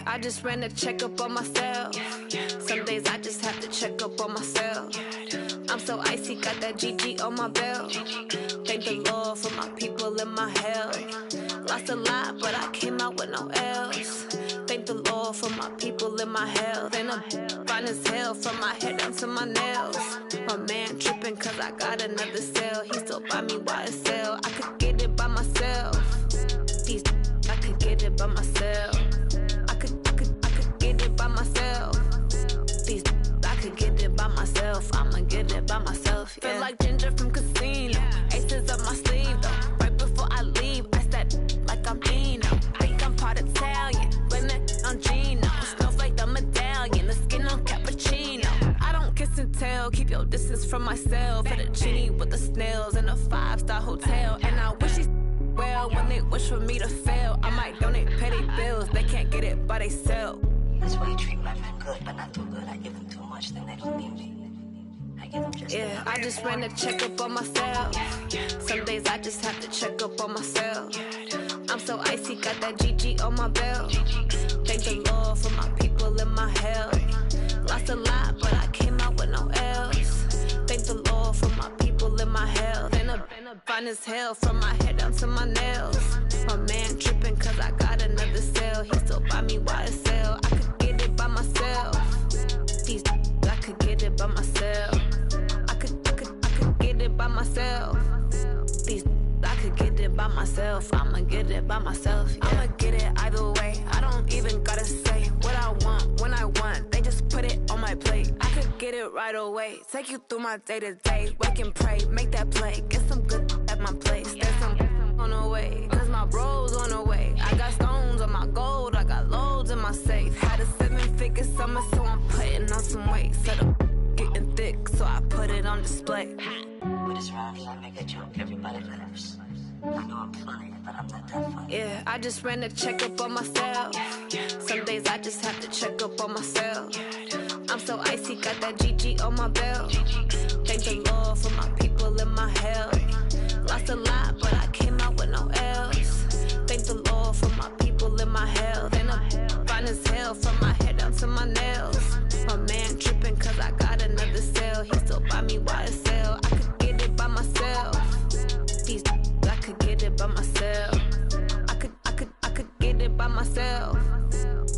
I just ran a checkup on myself. Some days I just have to check up on myself. I'm so icy, got that GG on my belt. Thank the Lord for my people in my health. Lost a lot, but I came out with no L's. Thank the Lord for my people in my health. And I'm fine as hell from my head down to my nails. My man tripping cause I got another cell. He still buy me YSL. I could get it by myself. These I could get it by myself. I could get it by myself. These I could get it by myself. I'ma get it by myself. Yeah. Feel like Ginger from Casino. Aces up my sleeve though. Right before I leave, I step like I'm Dino. Think I'm part Italian, blame it on Gino. Smells like the medallion, the skin on cappuccino. I don't kiss and tell, keep your distance from myself. Fettuccine with the snails in a 5-star hotel. And I wish these well when they wish for me to fail. I might donate petty bills, they can't get it by themselves. That's why you treat my men good, but not too good. I give them too much, then they don't need me. I give them just enough. I just ran a checkup on myself. Some days I just have to check up on myself. I'm so icy, got that GG on my belt. Thank the Lord for my people in my health. Lost a lot, but I came out with no L's. Thank the Lord for my people in my health. And I'm fine as hell from my head down to my nails. My man tripping cause I got another cell. He still buy me YSL. I could get it by myself. These I could get it by myself. I could get it by myself. These I could get it by myself. I'ma get it by myself. Yeah. I'ma get it either way. I don't even gotta say what I want when I want. They just put it on my plate. I could get it right away. Take you through my day to day. Wake and pray, make that play. Get some good at my place. There's some on the way. Cause my bro's on the way. I got stones on my gold. I got loads in my safe. Had a 7-figure summer, so I'm putting on some weight. Set up getting thick, so I put it on display. With this round, I make a joke, everybody laughs. I know I'm funny, but I'm not that funny. Yeah, I just ran a checkup on myself. Some days I just have to check up on myself. I'm so icy, got that GG on my belt. Thank the Lord for my people in my health. Lost a lot, but I came out with no L's. Thank the Lord for my people in my health. And I'm fine as hell from my head down to my nails. My man tripping cause I got another cell. He still buy me YSL. I could get it by myself. These I could get it by myself. I could get it by myself.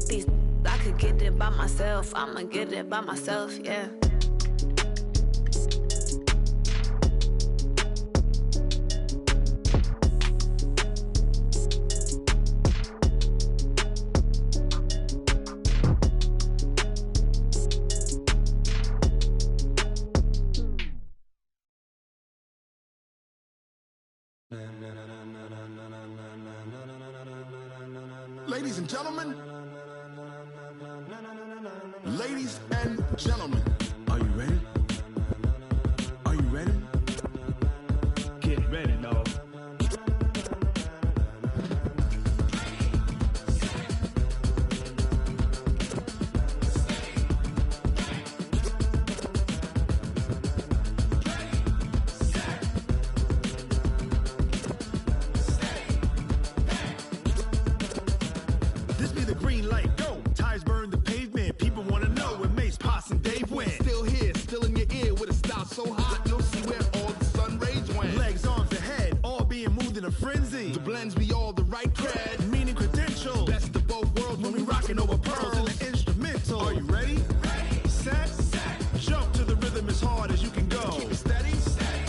These I could get it by myself. I'ma get it by myself, yeah. Ladies and gentlemen, ladies and gentlemen, are you ready? Are you ready? Get ready, dog. This be the green light, go. Tires burn the pavement. People wanna know where Mace, Poss, and Dave went. Still here, still in your ear with a style so hot, you'll see where all the sun rays went. Legs, arms, and head, all being moved in a frenzy. The blends be all the right cred, meaning credentials. Best of both worlds when we rockin' over pearls in the instrumental. Are you ready? Ready. Set. Jump to the rhythm as hard as you can go. Keep it steady.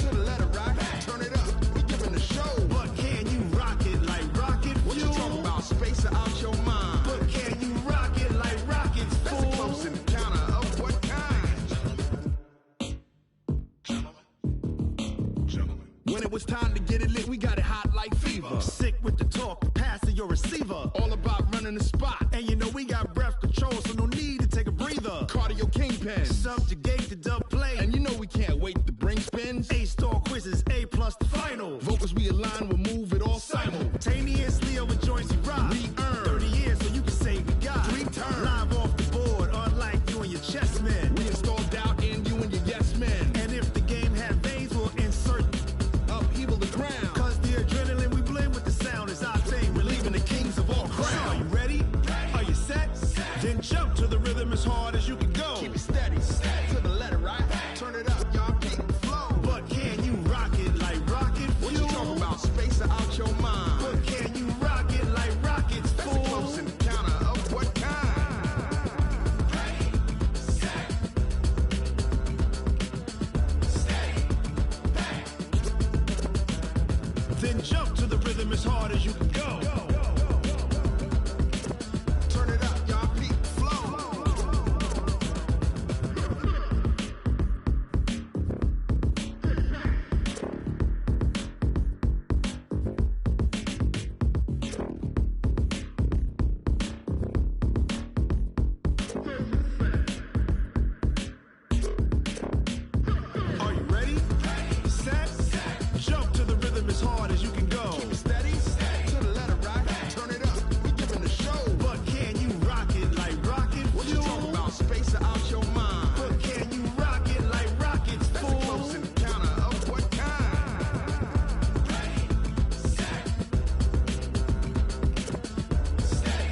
To the letter rock. Turn it up. We giving the show. But can you rock it like rocket fuel? What you talking about? Space out your mind. But can you rock it like rockets, fool? That's a close encounter of what kind? When it was time to get it lit, we got it hot like fever. Sick with the talk, passing your receiver. All about running the spot. And you know we got breath control, so no need to take a breather. Cardio kingpin, subjugate the dub play. And you know we can't wait to bring spins. A-star quizzes, A+ the final. Vocals we align, we'll move it all simultaneously over joints we rock. We earn 30 years, so you can say we got 3 turns. Live off the board, unlike you and your chess men. We install doubt in you and your yes men. And if the game had veins, we'll insert upheaval the ground. Cause the adrenaline we blend with the sound is our thing. We're leaving the kings of all crowns. So are you ready? Are you set? Jump to the rhythm as hard as you can go. Turn it up, y'all. Peak flow. Are you ready? Set. Jump to the rhythm as hard as you can go. Keep it steady. To the letter, right? Turn it up. We giving the show. But can you rock it like rocket? What you talking about? Space out your mind. But can you rock it like rockets? That's a close encounter of what kind? Ready, set, stay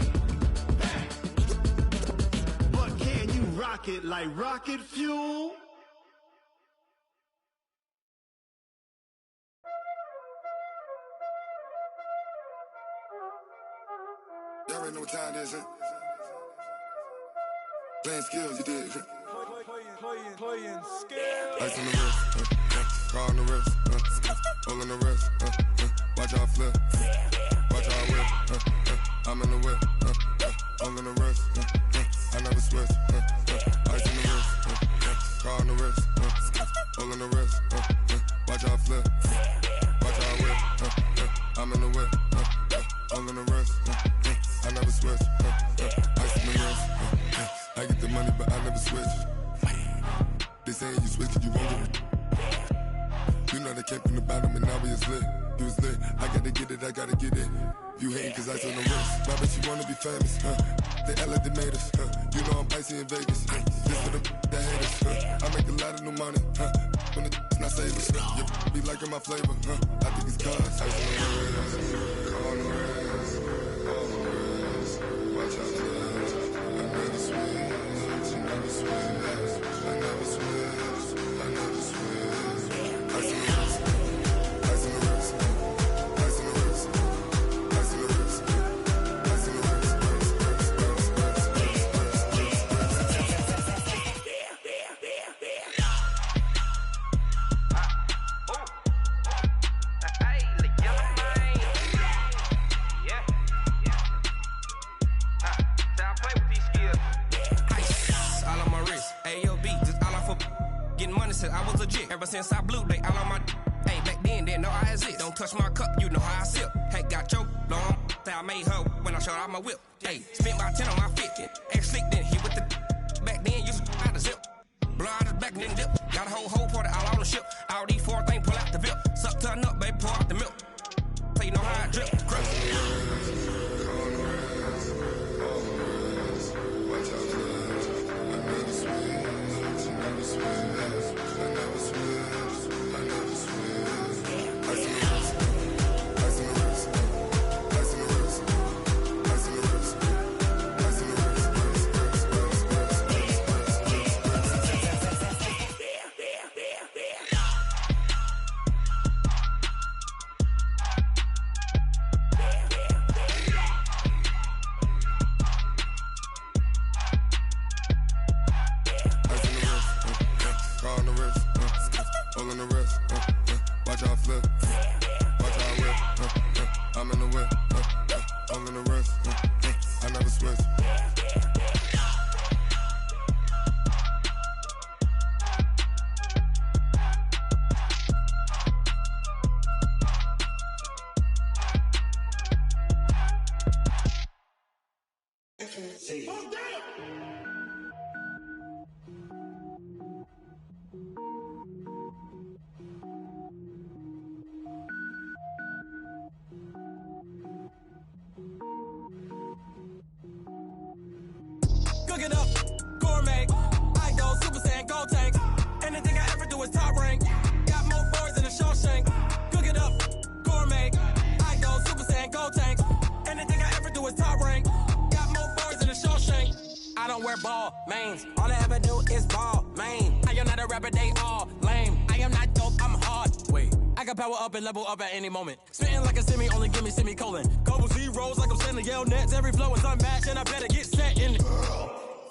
back. But can you rock it like rocket fuel? Y'all already know what time it is, huh? Playing skills, you did. Playing skills. Ice on the wrist, car on the wrist, all on the wrist, watch out flip, watch out whip, I'm in the whip, all on the wrist, I never switch, ice on the wrist, car on the wrist, all on the wrist, watch out flip, watch out whip, I'm in the whip, all on the wrist, I never switch, ice on the wrist, I get the money but I never switch. They saying you switch and you won't get it. You know they came from the bottom and now we is lit. You was lit, I gotta get it, I gotta get it. You hating cause ice on the wrist. My bitch, you wanna be famous, They act like they made us, You know I'm icy in Vegas, This for the that hate us, I make a lot of new money, When it's not savers, You be liking my flavor, I think it's cause ice on the wrist, on the wrist, on the wrist. Watch out, cause I never switch, I never switch. I never switch, I never switch. Ice on the wrist, ice on the wrist, ice on the wrist, ice on the wrist, ice on the wrist, I was legit. Ever since I blew, they all on my hey, back then, didn't know I exist. Don't touch my cup, you know how I sip. Hey, got your long, say I made her when I showed out my whip. Hey, spent my 10 on my 50. Ex slick, then hit with the back then, used to out the zip. Blow out his back and then dip. Got a whole party all on the ship. All these four things, pull out the VIP. Suck, turn up, baby, pour out the milk. So you know how I drip. Crush. Cook it up, gourmet. I go Super Saiyan, gold tank. Anything I ever do is top rank. Got more boards than a Shawshank. Cook it up, gourmet. I go Super Saiyan, gold tank. Anything I ever do is top rank. Got more boards than a Shawshank. I don't wear ball mains. All I ever do is ball main. I am not a rapper, they all lame. I am not dope, I'm hard. Wait, I can power up and level up at any moment. Spitting like a semi, only give me semicolon. Couple zeros like I'm sending yell nets. Every flow is unmatched and I better get set in.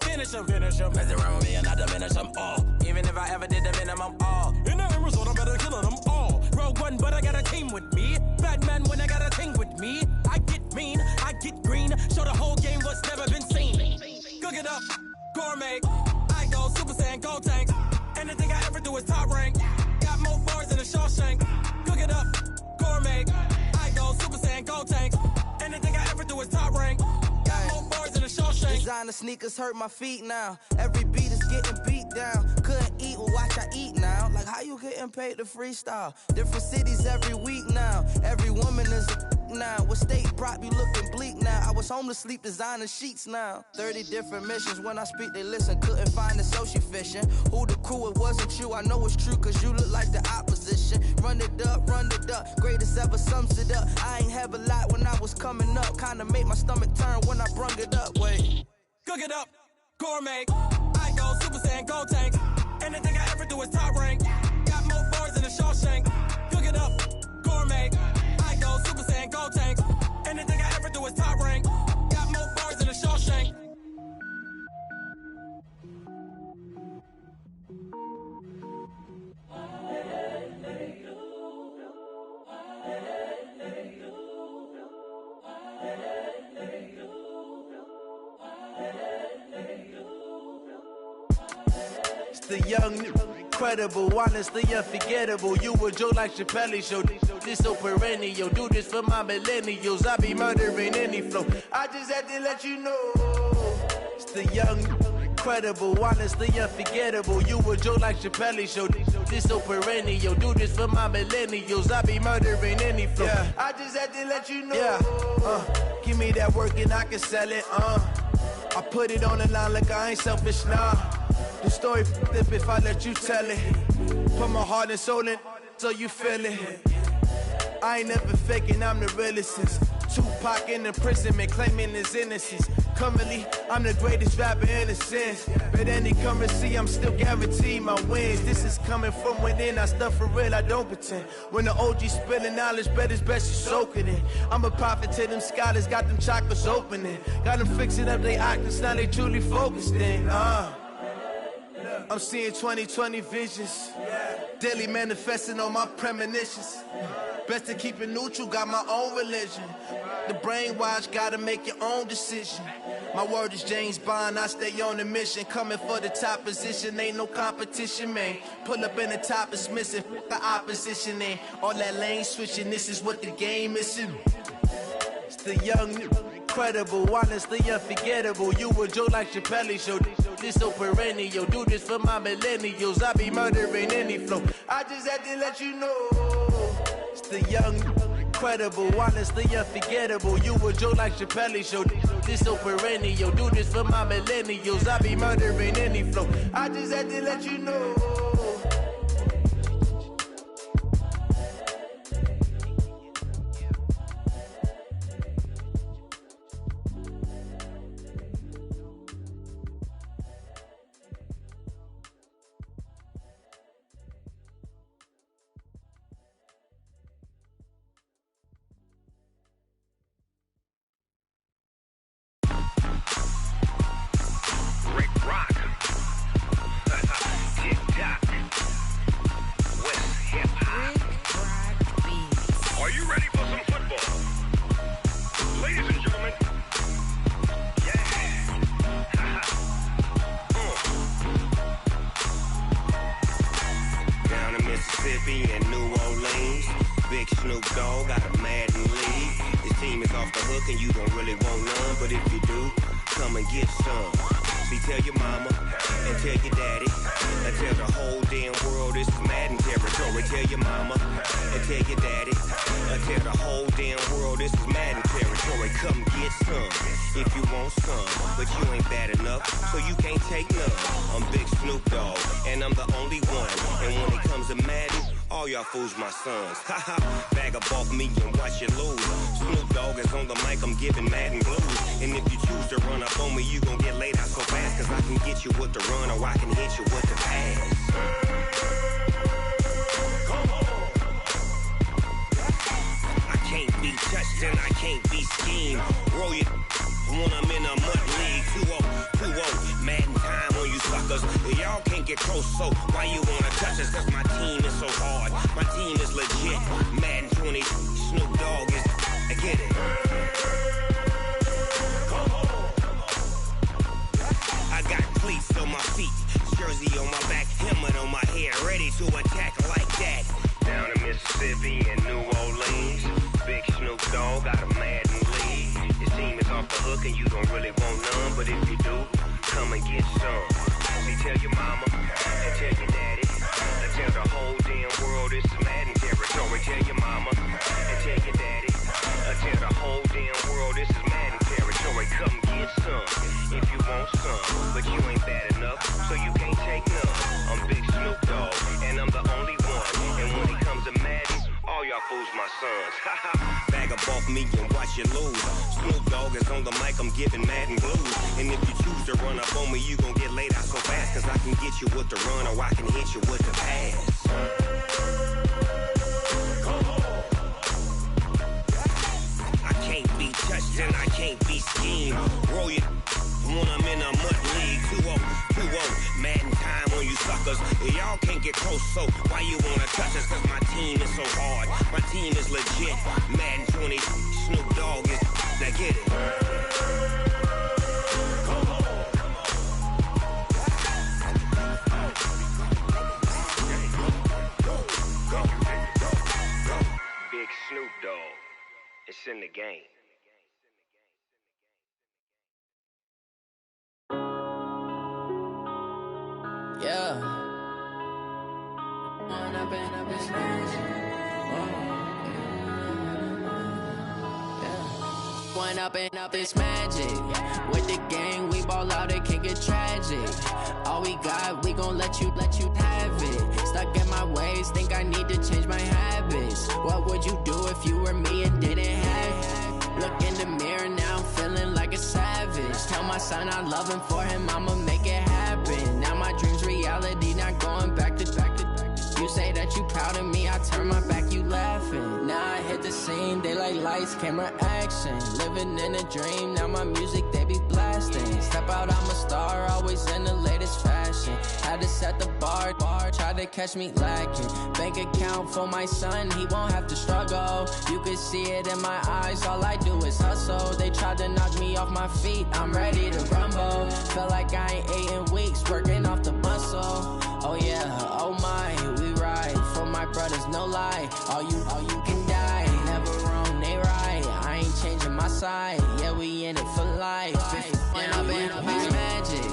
Finish them. Mess around with me and I diminish them all. Even if I ever did the minimum all. In the end result, I'm better killing them all. Rogue One one, but I got a team with me. Bad man when I got a thing with me. I get mean, I get green. Show the whole game what's never been seen. Cook it up, gourmet. I go Super Saiyan, gold tanks. Anything I ever do is top rank. Got more bars than a Shawshank. Cook it up, gourmet. I go Super Saiyan, gold tanks. Anything I ever do is top rank. Got more bars than a Shawshank. Designer sneakers hurt my feet now. Every beat is getting beat down. Couldn't eat, well watch I eat now. Like how you getting paid to freestyle? Different cities every week now. Every woman is a now. What state brought me looking bleak now? I was homeless, sleep designer sheets now. 30 different missions. When I speak, they listen. Couldn't find the social fishing. Who the crew? It wasn't you. I know it's true, cause you look like the opposition. Run it up, greatest ever sums it up. I ain't have a lot when I was coming up. Kinda made my stomach turn when I brung it up. Wait. Cook it up, gourmet. I go Super Saiyan, gold tank. Anything I ever do is top rank. Got more bars than a Shawshank. Cook it up, gourmet. I go Super Saiyan, gold tank. Anything I ever do is top rank. Got more bars than a Shawshank. The young, incredible, honestly unforgettable. You a joke like Chappelle show. This so perennial. Do this for my millennials. I be murdering any flow. I just had to let you know. It's the young, incredible, honestly unforgettable. You a joke like Chappelle show. This so perennial. Do this for my millennials. I be murdering any flow. Yeah. I just had to let you know. Yeah. Give me that work and I can sell it. I put it on the line like I ain't selfish, nah. The story f***ed if I let you tell it. Put my heart and soul in so you feel it. I ain't never faking, I'm the realest since Tupac in imprisonment, claiming his innocence. Currently, I'm the greatest rapper in a sense. But any currency, I'm still guaranteed my wins. This is coming from within, I stuff for real, I don't pretend. When the OG spilling knowledge, bet it's best you soak it in. I'm a prophet to them scholars, got them chakras opening. Got them fixing up they octaves, now they truly focused in. I'm seeing 2020 visions. Daily manifesting on my premonitions. Best to keep it neutral, got my own religion. The brainwash, gotta make your own decision. My word is James Bond, I stay on a mission. Coming for the top position, ain't no competition, man. Pull up in the top, it's missing, the opposition ain't. All that lane switching, this is what the game is. It's the young, incredible, honestly unforgettable. You a joke like Chappelle show. This so perennial. Do this for my millennials. I be murdering any flow. I just had to let you know. It's the young, incredible, honestly unforgettable. You a joke like Chappelle show. This so perennial. Do this for my millennials. I be murdering any flow. I just had to let you know. Fools my sons. Haha, bag up off me and watch you lose. Snoop Dogg is on the mic, I'm giving Madden blues. And if you choose to run up on me, you gon' get laid out so fast. Cause I can get you with the run or I can hit you with the pass. I can't be touched and I can't be schemed. Roll your when I'm in a mud league. 2-0, Madden time on you suckers. Y'all can't get close, so why you wanna touch us? Cause my team is so hard. My team is legit. Madden 20, Snoop Dogg is. I get it. I got cleats on my feet, jersey on my back, helmet on my head, ready to attack like that. Down in Mississippi and New Orleans, big Snoop Dogg got a Madden league. His team is off the hook and you don't really want none, but if you do, come and get some. See, tell your mama and tell your daddy, and tell the whole damn world it's Madden territory. Tell your mama and tell your daddy, and tell the whole damn world this is Madden territory. Come get some if you want some, but you ain't bad enough, so you can't take none. I'm Big Snoop Dogg, and I'm the only one. And when it comes to Madden, all y'all fools my sons. Bag up off me and watch you lose. Snoop Dogg is on the mic, I'm giving Madden blues. And if you choose to run up on me, you gon' get laid out so fast. Cause I can get you with the run or I can hit you with the pass. I can't be touched and I can't be schemed. Roll your when I'm in a mud league. 2-0, Madden time on you suckers. Y'all can't get close, so why you wanna touch us? Cause my team is so hard. My team is legit. Madden 20, Snoop Dogg is. Now get it. Big Snoop Dogg. It's in the game. Yeah. One up and up, it's magic. With the gang, we ball out, it can get tragic. All we got, we gon' let you have it. Stuck in my ways, think I need to change my habits. What would you do if you were me and didn't have it? Look in the mirror now, I'm feeling like a savage. Tell my son I love him, for him I'ma make it happen. Now my dream's reality, not going back to. You say that you proud of me, I turn my back, you laughing. Now I hit the scene, they like lights, camera, action. Living in a dream, now my music, they be blasting. Step out, I'm a star, always in the latest fashion. Had to set the bar, try to catch me lacking. Bank account for my son, he won't have to struggle. You can see it in my eyes, all I do is hustle. They tried to knock me off my feet, I'm ready to rumble. Feel like I ain't ate in weeks, working off the muscle. Oh yeah, oh my, we ride for my brothers, no lie. All you can die, never wrong, they right. I ain't changing my side, yeah, we in it for life. When up and up, it's magic.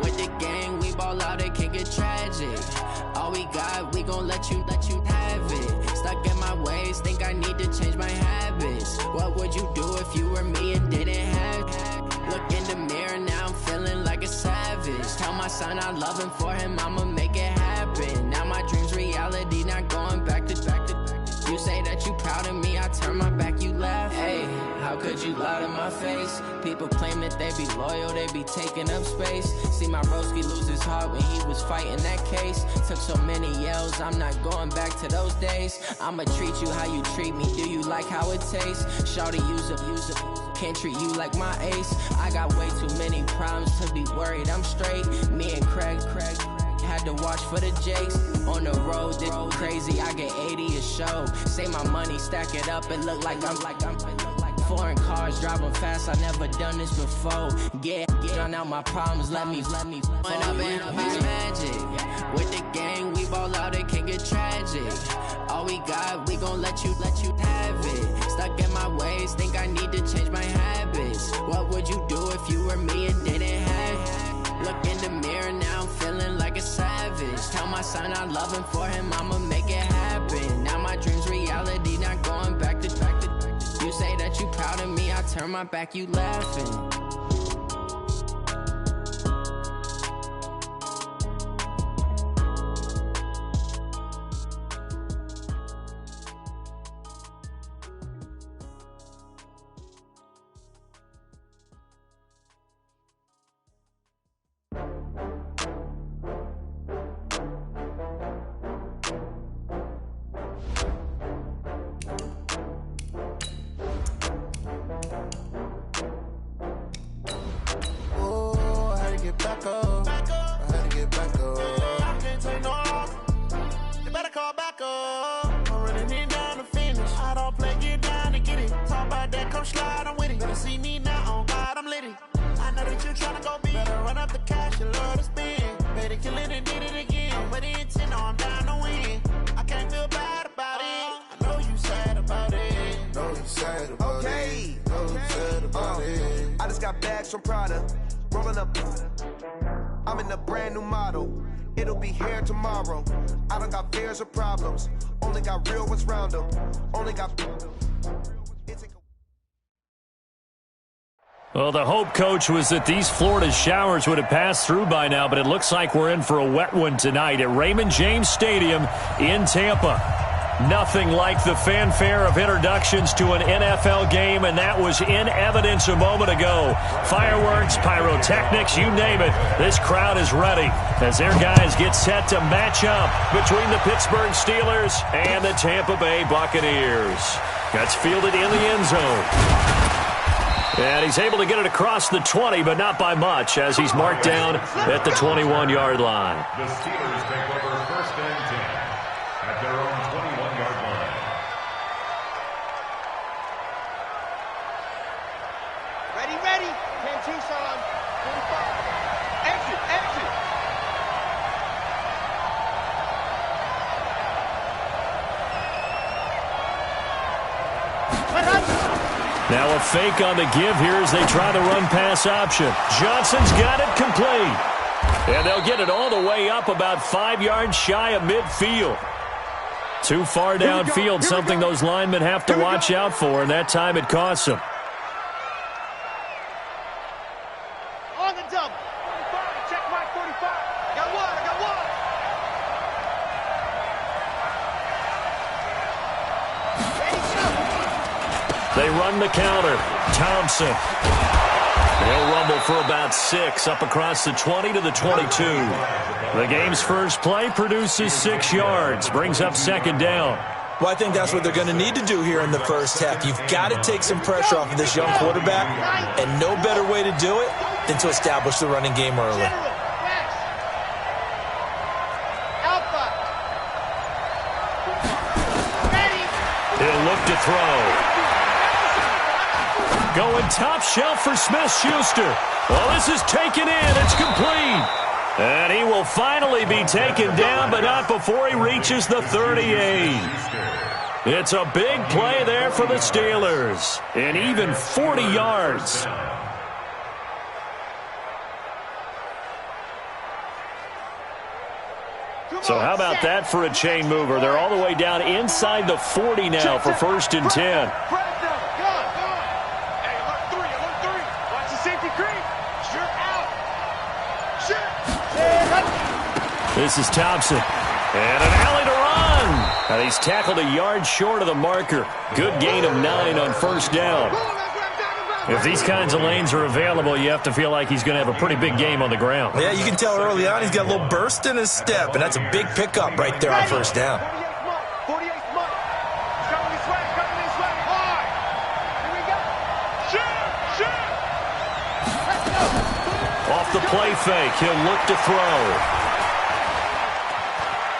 With the gang, we ball out, it can get tragic. All we got, we gon' let you have it. Stuck in my ways, think I need to change my habits. What would you do if you were me and didn't have it? Look in the mirror now, I'm feeling like a savage. Tell my son I love him, for him I'ma make it happen. Now my dream's reality, not going back to. You say that you proud of me, I turn my back, you laugh. Hey, how could you lie to my face? People claim that they be loyal, they be taking up space. See my broski lose his heart when he was fighting that case. Took so many yells, I'm not going back to those days. I'ma treat you how you treat me, do you like how it tastes? Shawty, use it. Can't treat you like my ace. I got way too many problems to be worried, I'm straight. Me and Craig had to watch for the Jakes. On the road, this crazy, I get 80 a show. Say my money, stack it up, it look like I'm foreign cars, driving fast, I never done this before. Get on out my problems, let me When up and up, it's magic. With the gang, we ball out, it can get tragic. All we got, we gon' let you have it. Stuck in my ways, think I need to change my habits. What would you do if you were me and didn't have it? Look in the mirror now, I'm feeling like a savage. Tell my son I love him, for him I'ma make it happen. Now my dream's reality, not going back to. You say that you proud of me, I turn my back, you laughing. I'm slide, I'm with it. Better see me now, on God, I'm litty. I know that you're trying to go big. Better run up the cash, you love to spend. Better kill it and did it again. I'm with the intent, no, I'm down to win. I can't feel bad about it. I know you sad about it. Know you sad about it. Know you sad about it. I just got bags from Prada. Rolling up. I'm in a brand new model. It'll be here tomorrow. I don't got fears or problems. Only got real ones round them. Only got. Well, the hope, Coach, was that these Florida showers would have passed through by now, but it looks like we're in for a wet one tonight at Raymond James Stadium in Tampa. Nothing like the fanfare of introductions to an NFL game, and that was in evidence a moment ago. Fireworks, pyrotechnics, you name it. This crowd is ready as their guys get set to match up between the Pittsburgh Steelers and the Tampa Bay Buccaneers. That's fielded in the end zone. And he's able to get it across the 20, but not by much, as he's marked down at the 21-yard line. The Steelers take over 1st and 10 at their own 21-yard line. Ready. 10 Tucson. 45. Exit. Now a fake on the give here as they try the run-pass option. Johnson's got it complete. And they'll get it all the way up about 5 yards shy of midfield. Too far downfield, something those linemen have to watch out for, and that time it costs them. On the double. 45. Check mark 45. I got one. They run the counter. Thompson. He'll rumble for about 6 up across the 20 to the 22. The game's first play produces 6 yards. Brings up 2nd down. Well, I think that's what they're going to need to do here in the first half. You've got to take some pressure off of this young quarterback, and no better way to do it than to establish the running game early. He'll look to throw. Going top shelf for Smith-Schuster. Well, this is taken in. It's complete. And he will finally be taken down, but not before he reaches the 38. It's a big play there for the Steelers. And even 40 yards. So how about that for a chain mover? They're all the way down inside the 40 now for 1st and 10. This is Thompson. And an alley to run. And he's tackled a yard short of the marker. Good gain of 9 on 1st down. If these kinds of lanes are available, you have to feel like he's going to have a pretty big game on the ground. Yeah, you can tell early on he's got a little burst in his step, and that's a big pickup right there on 1st down. Off the play fake, he'll look to throw.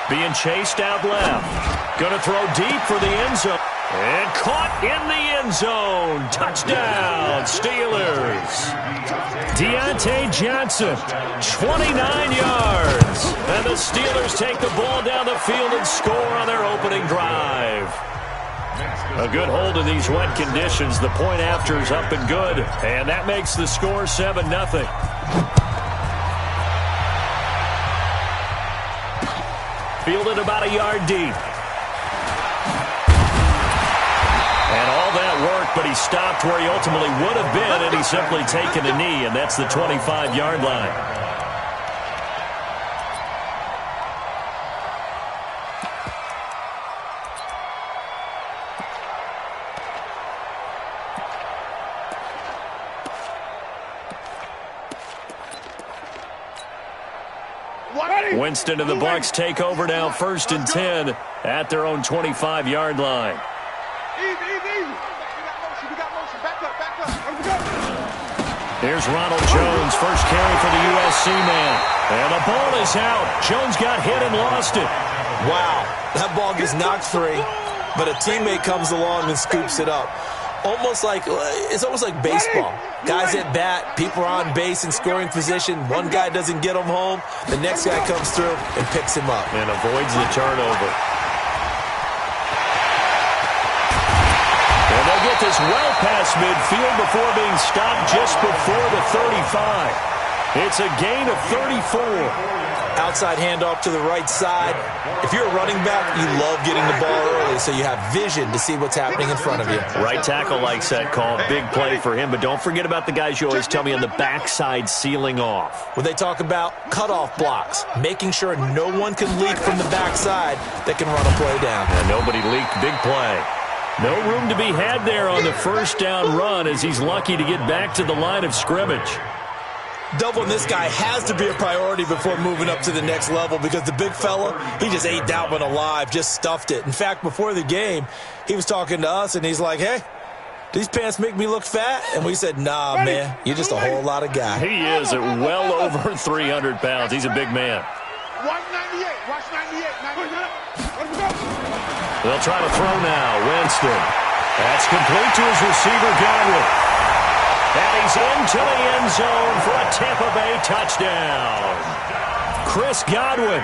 Being chased out left. Going to throw deep for the end zone. And caught in the end zone. Touchdown, Steelers. Deontay Johnson, 29 yards. And the Steelers take the ball down the field and score on their opening drive. A good hold in these wet conditions. The point after is up and good. And that makes the score 7-0. Fielded about a yard deep. And all that work, but he stopped where he ultimately would have been, and he's simply taken a knee, and that's the 25-yard line. Winston and the Bucs take over now, 1st and 10 at their own 25-yard line. Here's Ronald Jones, first carry for the USC man. And the ball is out. Jones got hit and lost it. Wow, that ball gets knocked free, but a teammate comes along and scoops it up. almost like baseball. Guys at bat, people are on base in scoring position. One guy doesn't get him home. The next guy comes through and picks him up. And avoids the turnover. And they'll get this well past midfield before being stopped just before the 35. It's a gain of 34. Outside handoff to the right side. If you're a running back, you love getting the ball early so you have vision to see what's happening in front of you. Right tackle likes that call. Big play for him. But don't forget about the guys you always tell me on the backside sealing off. When they talk about cutoff blocks, making sure no one can leak from the backside that can run a play down. And nobody leaked. Big play. No room to be had there on the first down run as he's lucky to get back to the line of scrimmage. Doubling this guy has to be a priority before moving up to the next level because the big fella, he just ate that one alive, just stuffed it. In fact, before the game, he was talking to us, and he's like, hey, these pants make me look fat? And we said, nah, man, you're just a whole lot of guy. He is at well over 300 pounds. He's a big man. Watch 98. Watch 98. They'll try to throw now. Winston. That's complete to his receiver, Godwin. And he's into the end zone for a Tampa Bay touchdown. Chris Godwin,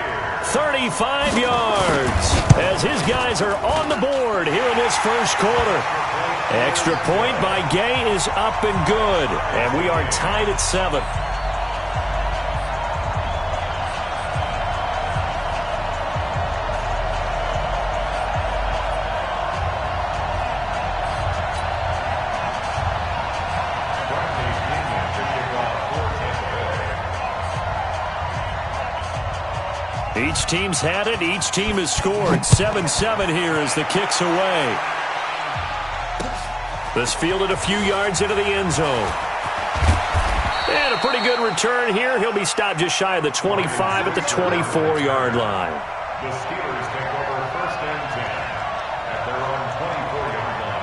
35 yards, as his guys are on the board here in this first quarter. Extra point by Gay is up and good, and we are tied at 7. Each team's had it. Each team has scored. 7-7 here as the kick's away. This fielded a few yards into the end zone. And a pretty good return here. He'll be stopped just shy of the 25 at the 24-yard line. The Steelers take over first and 10 at their own 24-yard line.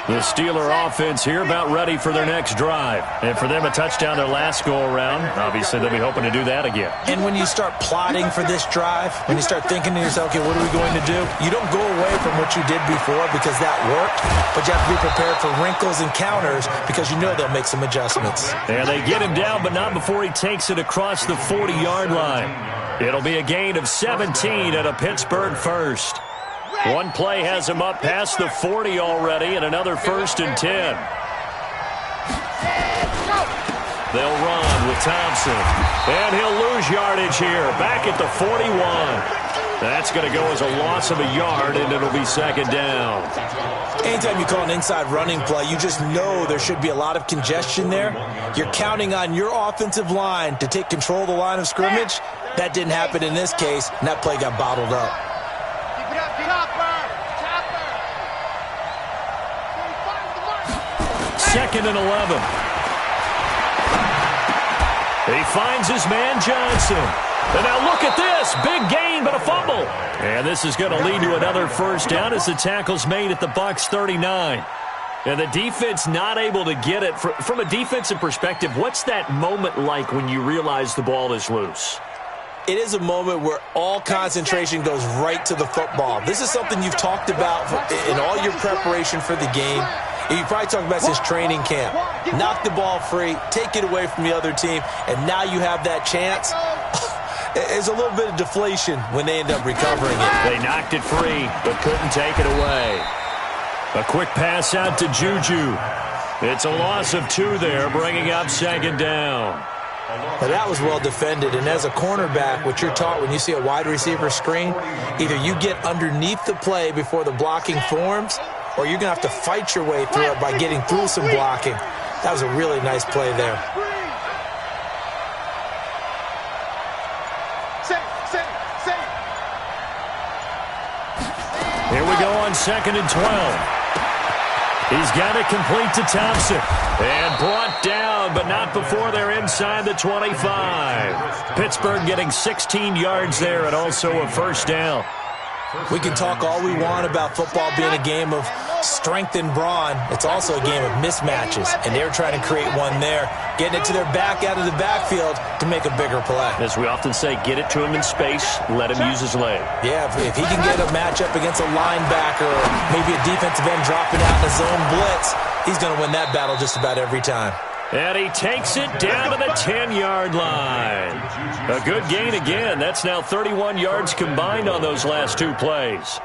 The Steeler offense here about ready for their next drive. And for them, a touchdown their last go-around. Obviously, they'll be hoping to do that again. And when you start plotting for this drive, when you start thinking to yourself, okay, what are we going to do? You don't go away from what you did before because that worked, but you have to be prepared for wrinkles and counters because you know they'll make some adjustments. And they get him down, but not before he takes it across the 40-yard line. It'll be a gain of 17 at a Pittsburgh first. One play has him up past the 40 already, and another 1st and 10. They'll run with Thompson, and he'll lose yardage here, back at the 41. That's going to go as a loss of a yard, and it'll be 2nd down. Anytime you call an inside running play, you just know there should be a lot of congestion there. You're counting on your offensive line to take control of the line of scrimmage. That didn't happen in this case, and that play got bottled up. 2nd and 11. He finds his man Johnson. And now look at this. Big gain, but a fumble. And this is going to lead to another first down as the tackle's made at the Bucs 39. And the defense not able to get it. From a defensive perspective, what's that moment like when you realize the ball is loose? It is a moment where all concentration goes right to the football. This is something you've talked about in all your preparation for the game. You probably talked about since training camp. Knock the ball free, take it away from the other team, and now you have that chance. There's a little bit of deflation when they end up recovering it. They knocked it free, but couldn't take it away. A quick pass out to Juju. It's a loss of 2 there, bringing up 2nd down. Well, that was well defended, and as a cornerback, what you're taught when you see a wide receiver screen, either you get underneath the play before the blocking forms, or you're going to have to fight your way through it by getting through some blocking. That was a really nice play there. Here we go on 2nd and 12. He's got it complete to Thompson. And brought down, but not before they're inside the 25. Pittsburgh getting 16 yards there and also a first down. We can talk all we want about football being a game of strength and brawn. It's also a game of mismatches, and they're trying to create one there, getting it to their back out of the backfield to make a bigger play. As we often say, get it to him in space, let him use his leg. Yeah, if he can get a matchup against a linebacker or maybe a defensive end dropping out in a zone blitz, he's going to win that battle just about every time. And he takes it down to the 10-yard line. A good gain again. That's now 31 yards combined on those last two plays.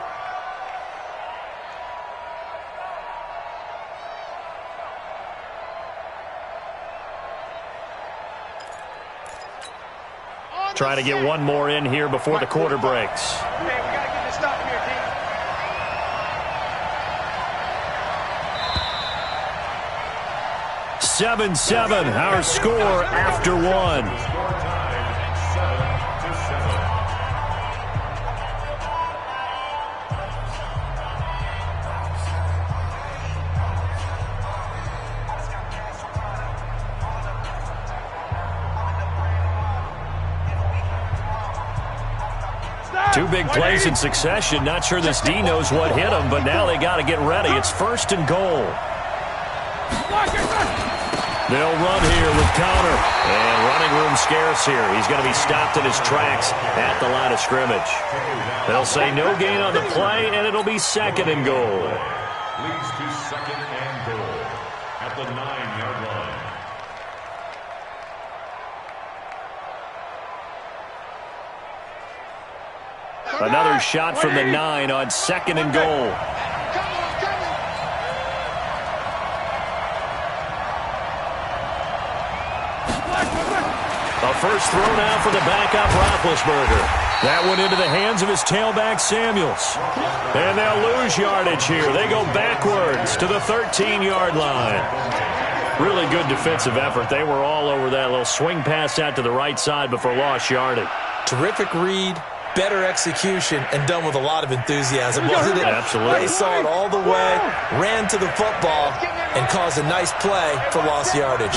Trying to get one more in here before the quarter breaks. Man, we got to get this stop here, D. 7-7, our score after one. Two big plays in succession. Not sure this D knows what hit him, but now they got to get ready. It's 1st and goal. They'll run here with Connor. And running room scarce here. He's going to be stopped in his tracks at the line of scrimmage. They'll say no gain on the play, and it'll be 2nd and goal. Leads to 2nd and goal at the 9-yard line. Another shot from the 9 on 2nd and goal. A first throw now for the backup Roethlisberger. That went into the hands of his tailback Samuels. And they'll lose yardage here. They go backwards to the 13-yard line. Really good defensive effort. They were all over that little swing pass out to the right side before lost yardage. Terrific read, better execution, and done with a lot of enthusiasm, wasn't it? Absolutely. They saw it all the way, ran to the football, and caused a nice play for lost yardage.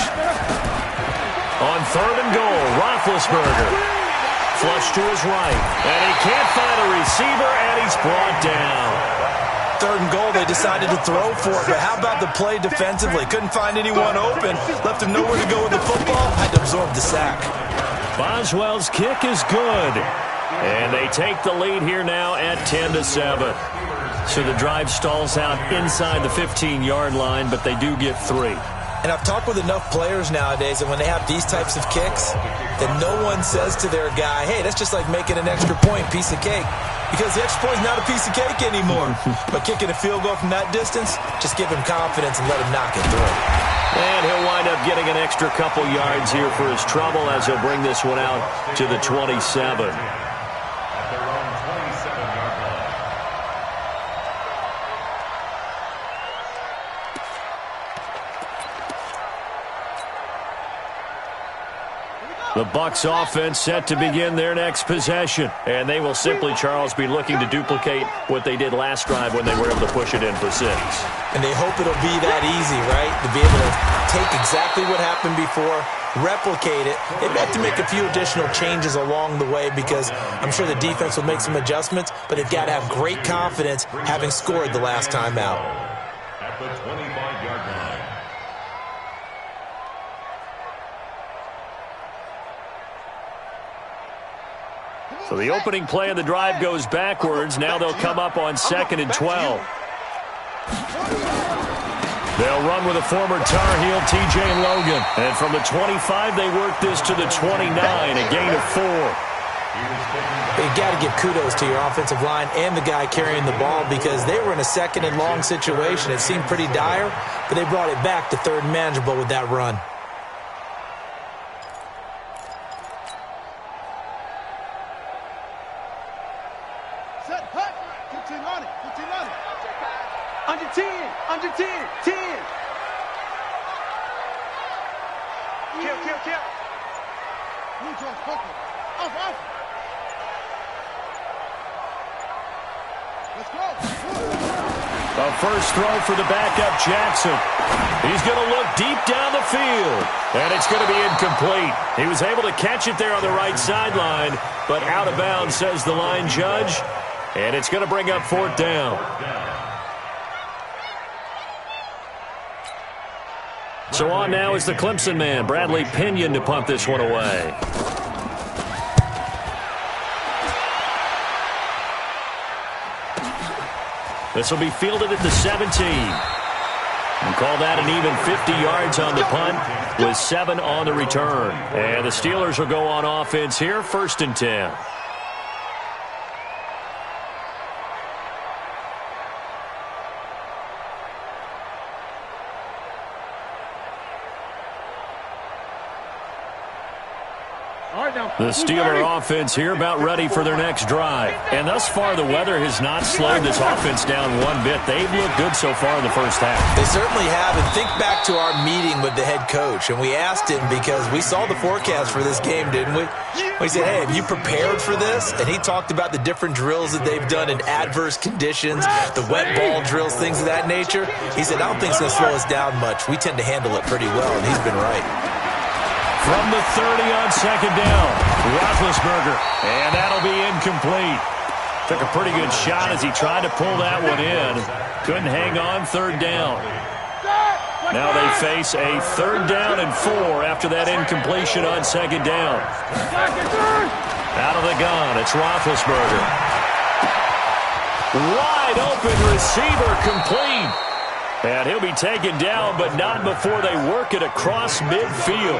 On 3rd and goal, Roethlisberger. Flush to his right. And he can't find a receiver, and he's brought down. 3rd and goal, they decided to throw for it, but how about the play defensively? Couldn't find anyone open. Left him nowhere to go with the football. Had to absorb the sack. Boswell's kick is good. And they take the lead here now at 10-7. So the drive stalls out inside the 15-yard line, but they do get 3. And I've talked with enough players nowadays that when they have these types of kicks, that no one says to their guy, hey, that's just like making an extra point, piece of cake. Because the extra point is not a piece of cake anymore. But kicking a field goal from that distance, just give him confidence and let him knock it through. And he'll wind up getting an extra couple yards here for his trouble as he'll bring this one out to the 27. The Bucs offense set to begin their next possession. And they will simply, Charles, be looking to duplicate what they did last drive when they were able to push it in for 6. And they hope it'll be that easy, right? To be able to take exactly what happened before, replicate it. They've got to make a few additional changes along the way because I'm sure the defense will make some adjustments, but they've got to have great confidence having scored the last time out. At the 25-yard line. So the opening play of the drive goes backwards. Now they'll come up on 2nd and 12. They'll run with a former Tar Heel, T.J. Logan. And from the 25, they work this to the 29, a gain of 4. You got to give kudos to your offensive line and the guy carrying the ball because they were in a 2nd and long situation. It seemed pretty dire, but they brought it back to 3rd and manageable with that run. Under 10, 10. Kill. Off. Let's go. A first throw for the backup Jackson. He's going to look deep down the field. And it's going to be incomplete. He was able to catch it there on the right sideline, but out of bounds, says the line judge. And it's going to bring up 4th down. So on now is the Clemson man, Bradley Pinion, to punt this one away. This will be fielded at the 17. And call that an even 50 yards on the punt with 7 on the return. And the Steelers will go on offense here, 1st and 10. The Steeler offense here about ready for their next drive. And thus far, the weather has not slowed this offense down one bit. They've looked good so far in the first half. They certainly have. And think back to our meeting with the head coach. And we asked him because we saw the forecast for this game, didn't we? We said, hey, have you prepared for this? And he talked about the different drills that they've done in adverse conditions, the wet ball drills, things of that nature. He said, I don't think it's going to slow us down much. We tend to handle it pretty well, and he's been right. From the 30 on 2nd down, Roethlisberger, and that'll be incomplete. Took a pretty good shot as he tried to pull that one in. Couldn't hang on 3rd down. Now they face a 3rd down and 4 after that incompletion on 2nd down. Out of the gun, it's Roethlisberger. Wide open receiver complete. And he'll be taken down, but not before they work it across midfield.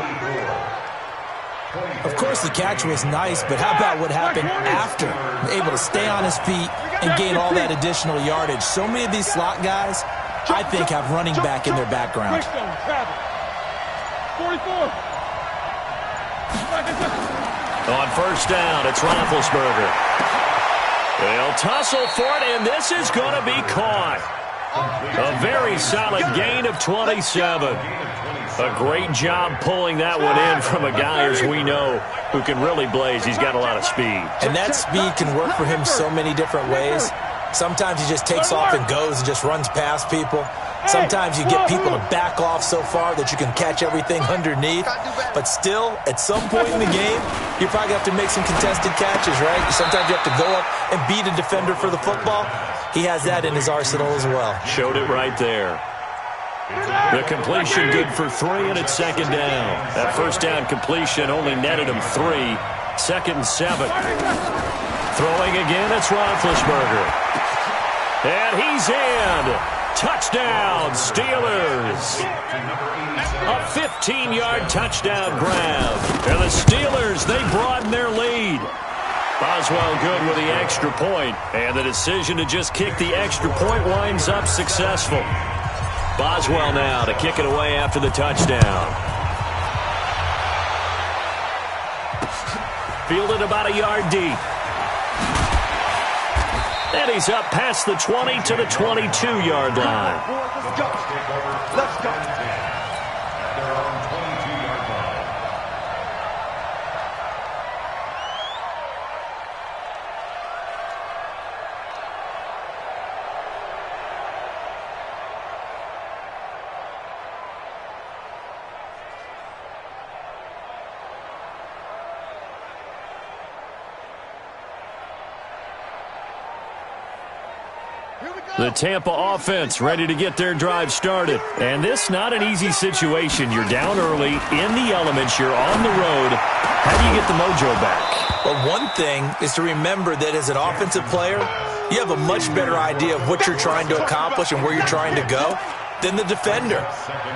Of course, the catch was nice, but how about what happened after? Able to stay on his feet and gain all that additional yardage. So many of these slot guys, I think, have running back in their background. 44. On 1st down, it's Roethlisberger. They'll tussle for it, and this is going to be caught. A very solid gain of 27. A great job pulling that one in from a guy, as we know, who can really blaze. He's got a lot of speed. And that speed can work for him so many different ways. Sometimes he just takes off and goes and just runs past people. Sometimes you get people to back off so far that you can catch everything underneath. But still, at some point in the game, you probably have to make some contested catches, right? Sometimes you have to go up and beat a defender for the football. He has that in his arsenal as well. Showed it right there. The completion good for 3, and it's 2nd down. That 1st down completion only netted him 3. 2nd and 7. Throwing again, it's Roethlisberger. And he's in. Touchdown, Steelers. A 15-yard touchdown grab. And the Steelers, they broaden their lead. Boswell good with the extra point, and the decision to just kick the extra point winds up successful. Boswell now to kick it away after the touchdown. Fielded about a yard deep. And he's up past the 20 to the 22-yard line. Let's go. Let's go. The Tampa offense ready to get their drive started. And this not an easy situation. You're down early, in the elements, you're on the road. How do you get the mojo back? Well, one thing is to remember that as an offensive player, you have a much better idea of what you're trying to accomplish and where you're trying to go than the defender.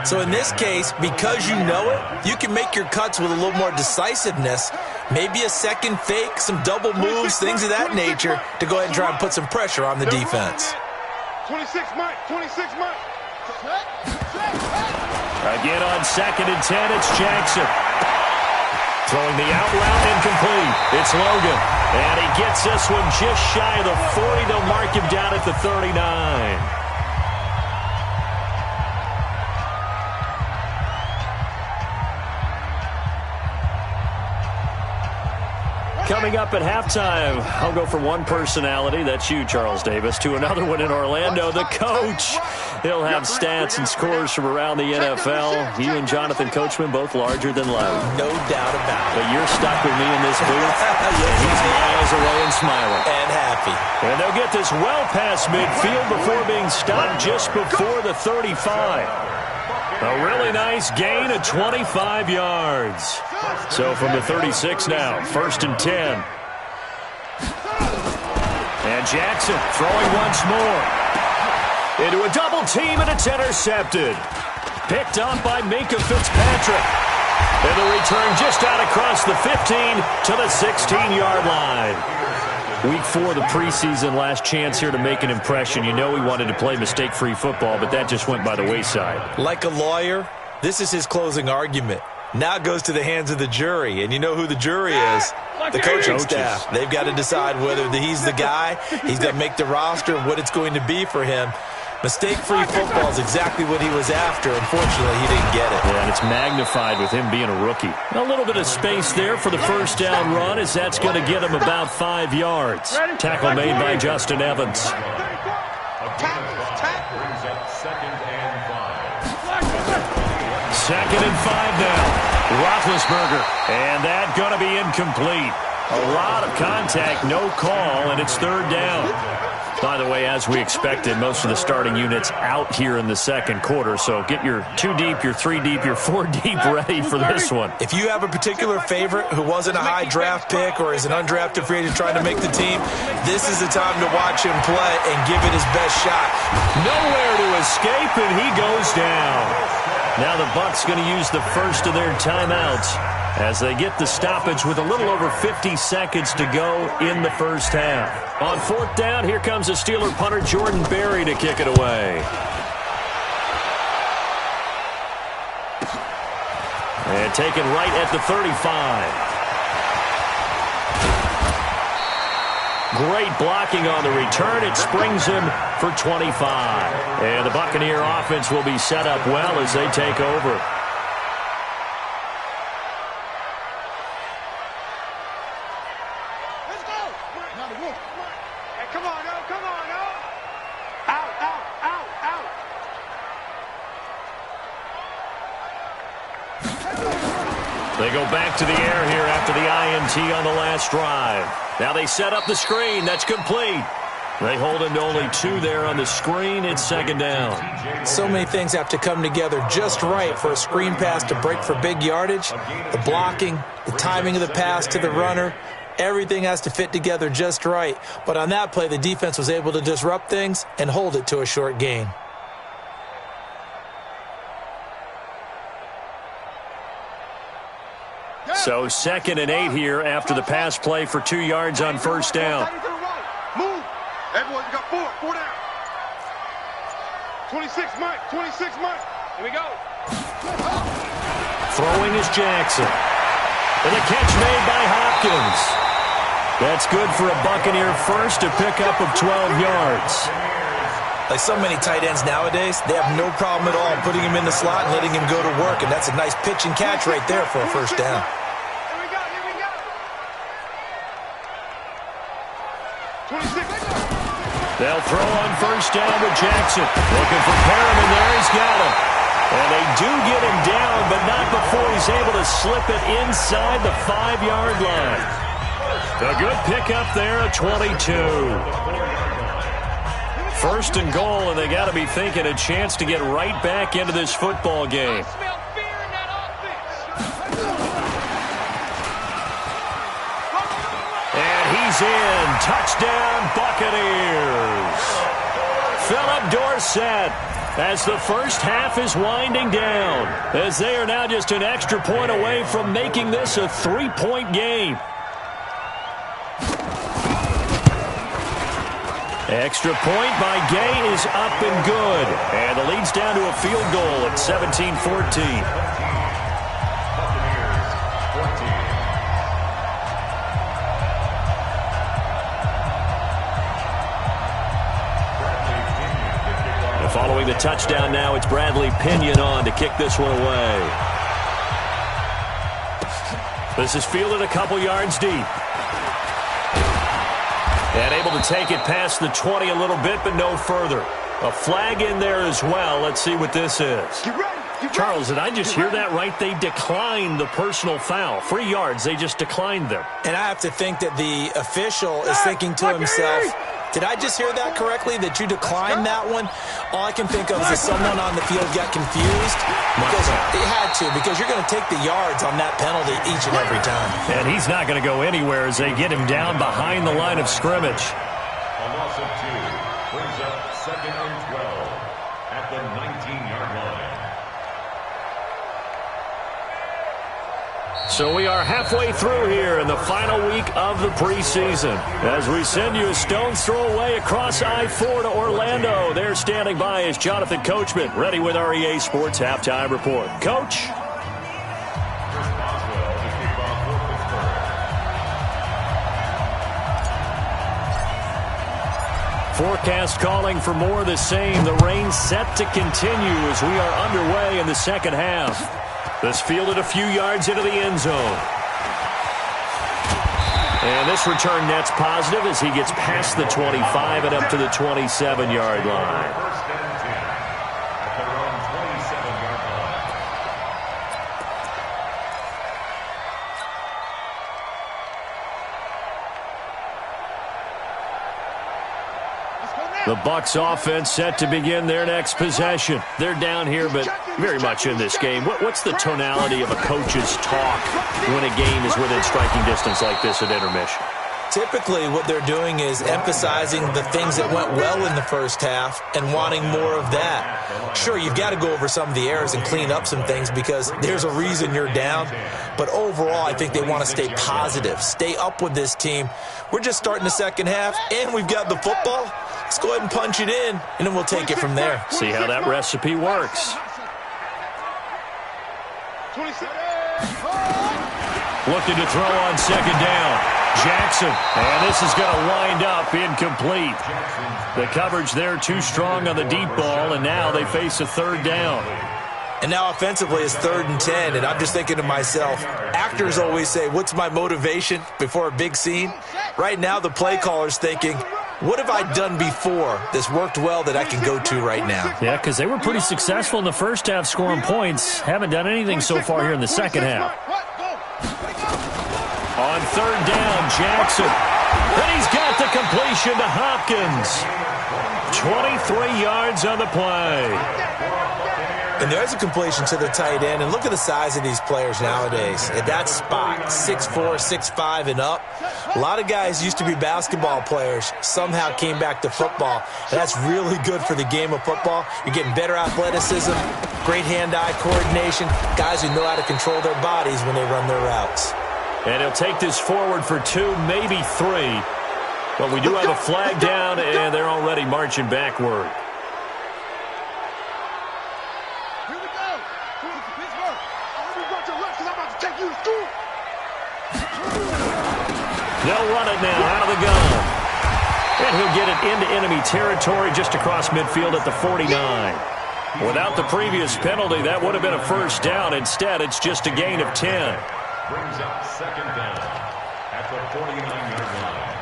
So in this case, because you know it, you can make your cuts with a little more decisiveness. Maybe a second fake, some double moves, things of that nature to go ahead and try and put some pressure on the defense. 26 Mike, 26 Mike. Again on 2nd and 10, it's Jackson. Throwing the out route incomplete. It's Logan. And he gets this one just shy of the 40. They'll mark him down at the 39. Coming up at halftime, I'll go from one personality, that's you, Charles Davis, to another one in Orlando, the coach. He'll have stats and scores from around the NFL. He and Jonathan Coachman both larger than life. No doubt about it. But you're stuck with me in this booth. Yes, he's miles away and smiling. And happy. And they'll get this well past midfield before being stopped just before the 35. A really nice gain of 25 yards. So from the 36 now, 1st and 10. And Jackson throwing once more. Into a double team, and it's intercepted. Picked up by Minkah Fitzpatrick. And the return just out across the 15 to the 16-yard line. Week 4 of the preseason, last chance here to make an impression. You know he wanted to play mistake-free football, but that just went by the wayside. Like a lawyer, this is his closing argument. Now it goes to the hands of the jury, and you know who the jury is. The coaching staff. They've got to decide whether he's the guy, he's going to make the roster, what it's going to be for him. Mistake-free football is exactly what he was after. Unfortunately, he didn't get it. Yeah, and it's magnified with him being a rookie. A little bit of space there for the first down run, as that's going to get him about 5 yards. Tackle made by Justin Evans. Second and 5 now. Roethlisberger. And that going to be incomplete. A lot of contact, no call, and it's 3rd down. By the way, as we expected, most of the starting units out here in the second quarter, so get your 2 deep, your 3 deep, your 4 deep ready for this one. If you have a particular favorite who wasn't a high draft pick or is an undrafted free agent trying to make the team, this is the time to watch him play and give it his best shot. Nowhere to escape, and he goes down. Now the Bucs going to use the first of their timeouts as they get the stoppage with a little over 50 seconds to go in the first half. On 4th down, here comes the Steeler punter Jordan Berry to kick it away. And taken right at the 35. Great blocking on the return. It springs him for 25. And the Buccaneer offense will be set up well as they take over. They go back to the air here after the INT on the last drive. Now they set up the screen. That's complete. They hold him to only 2 there on the screen. It's 2nd down. So many things have to come together just right for a screen pass to break for big yardage. The blocking, the timing of the pass to the runner, everything has to fit together just right. But on that play, the defense was able to disrupt things and hold it to a short gain. So 2nd and 8 here after the pass play for 2 yards on 1st down. Move. Everyone got 4 down. 26 Mike, 26 Mike. Here we go. Throwing is Jackson. And the catch made by Hopkins. That's good for a Buccaneer first, a pickup of 12 yards. Like so many tight ends nowadays, they have no problem at all putting him in the slot and letting him go to work, and that's a nice pitch and catch right there for a 1st down. They'll throw on 1st down with Jackson. Looking for Perriman there. He's got him. And they do get him down, but not before he's able to slip it inside the 5-yard line. A good pickup there at 22. 1st and goal, and they got to be thinking a chance to get right back into this football game. He's in. Touchdown, Buccaneers. Philip Dorsett as the first half is winding down, as they are now just an extra point away from making this a 3-point game. Extra point by Gay is up and good, and the lead's down to a field goal at 17-14. Following the touchdown now, it's Bradley Pinion on to kick this one away. This is fielded a couple yards deep. And able to take it past the 20 a little bit, but no further. A flag in there as well. Let's see what this is. Charles, did I just hear that right? They declined the personal foul. 3 yards, they just declined them. And I have to think that the official is thinking to himself, did I just hear that correctly, that you declined that one? All I can think of is that someone on the field got confused. Because it had to, because you're going to take the yards on that penalty each and every time. And he's not going to go anywhere as they get him down behind the line of scrimmage. A loss of 2 brings up 2nd and 12 at the 19-yard line. So we are halfway through here in the final week of the preseason. As we send you a stone's throw away across I-4 to Orlando. There standing by is Jonathan Coachman, ready with our EA Sports Halftime Report. Coach? Forecast calling for more of the same. The rain set to continue as we are underway in the second half. This fielded a few yards into the end zone. And this return net's positive as he gets past the 25 and up to the 27-yard line. First and 10 at their own 27-yard line. The Bucs offense set to begin their next possession. They're down here, but very much in this game. What's the tonality of a coach's talk when a game is within striking distance like this at intermission? Typically, what they're doing is emphasizing the things that went well in the first half and wanting more of that. Sure, you've got to go over some of the errors and clean up some things because there's a reason you're down. But overall, I think they want to stay positive, stay up with this team. We're just starting the second half, and we've got the football. Let's go ahead and punch it in, and then we'll take it from there. See how that recipe works. Looking to throw on second down. Jackson, and this is going to wind up incomplete. The coverage there too strong on the deep ball, and now they face a third down. And now offensively it's 3rd and 10, and I'm just thinking to myself, actors always say, what's my motivation before a big scene? Right now the play caller's thinking, what have I done before that's worked well that I can go to right now? Yeah, because they were pretty successful in the first half scoring points. Haven't done anything so far here in the second half. On third down, Jackson. And he's got the completion to Hopkins. 23 yards on the play. And there's a completion to the tight end. And look at the size of these players nowadays. At that spot, 6'4", 6'5", and up. A lot of guys used to be basketball players, somehow came back to football. And that's really good for the game of football. You're getting better athleticism, great hand-eye coordination, guys who know how to control their bodies when they run their routes. And he'll take this forward for 2, maybe 3. But we do have a flag down, and they're already marching backward. They'll run it now out of the gun. And he'll get it into enemy territory just across midfield at the 49. Without the previous penalty, that would have been a first down. Instead, it's just a gain of 10. Brings up second down at the 49-yard line.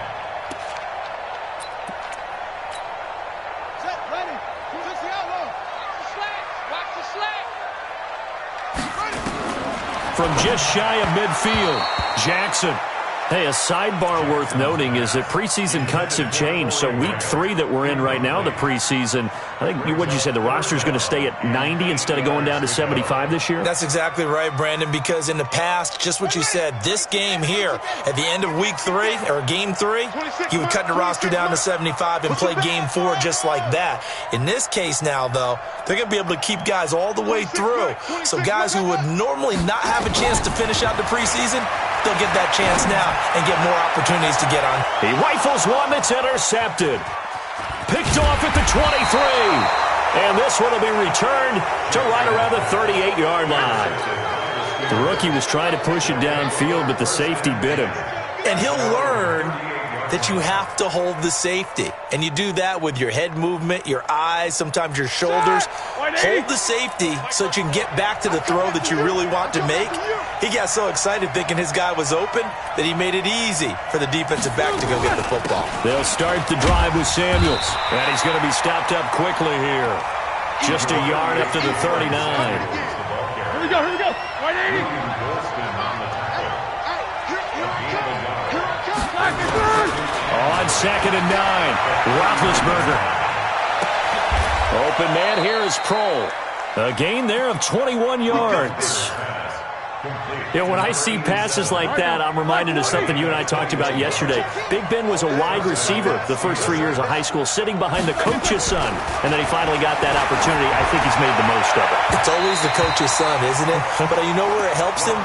Set, ready. Switch the outlaw. Watch the slack. From just shy of midfield, Jackson. Hey, a sidebar worth noting is that preseason cuts have changed. So week 3 that we're in right now, the preseason, I think, what did you say, the roster's going to stay at 90 instead of going down to 75 this year? That's exactly right, Brandon, because in the past, just what you said, this game here, at the end of week 3, or game 3, you would cut the roster down to 75 and play game 4 just like that. In this case now, though, they're going to be able to keep guys all the way through. So guys who would normally not have a chance to finish out the preseason, they'll get that chance now and get more opportunities to get on. He rifles one that's intercepted. Picked off at the 23. And this one will be returned to right around the 38-yard line. The rookie was trying to push it downfield, but the safety bit him. And he'll learn that you have to hold the safety. And you do that with your head movement, your eyes, sometimes your shoulders. Hold the safety so that you can get back to the throw that you really want to make. He got so excited thinking his guy was open that he made it easy for the defensive back to go get the football. They'll start the drive with Samuels. And he's going to be stopped up quickly here. Just a yard up to the 39. Here we go. 180. On 2nd and 9, Roethlisberger. Open man here is Prohl. A gain there of 21 yards. You know, when I see passes like that, I'm reminded of something you and I talked about yesterday. Big Ben was a wide receiver the first 3 years of high school, sitting behind the coach's son, and then he finally got that opportunity. I think he's made the most of it. It's always the coach's son, isn't it? But you know where it helps him?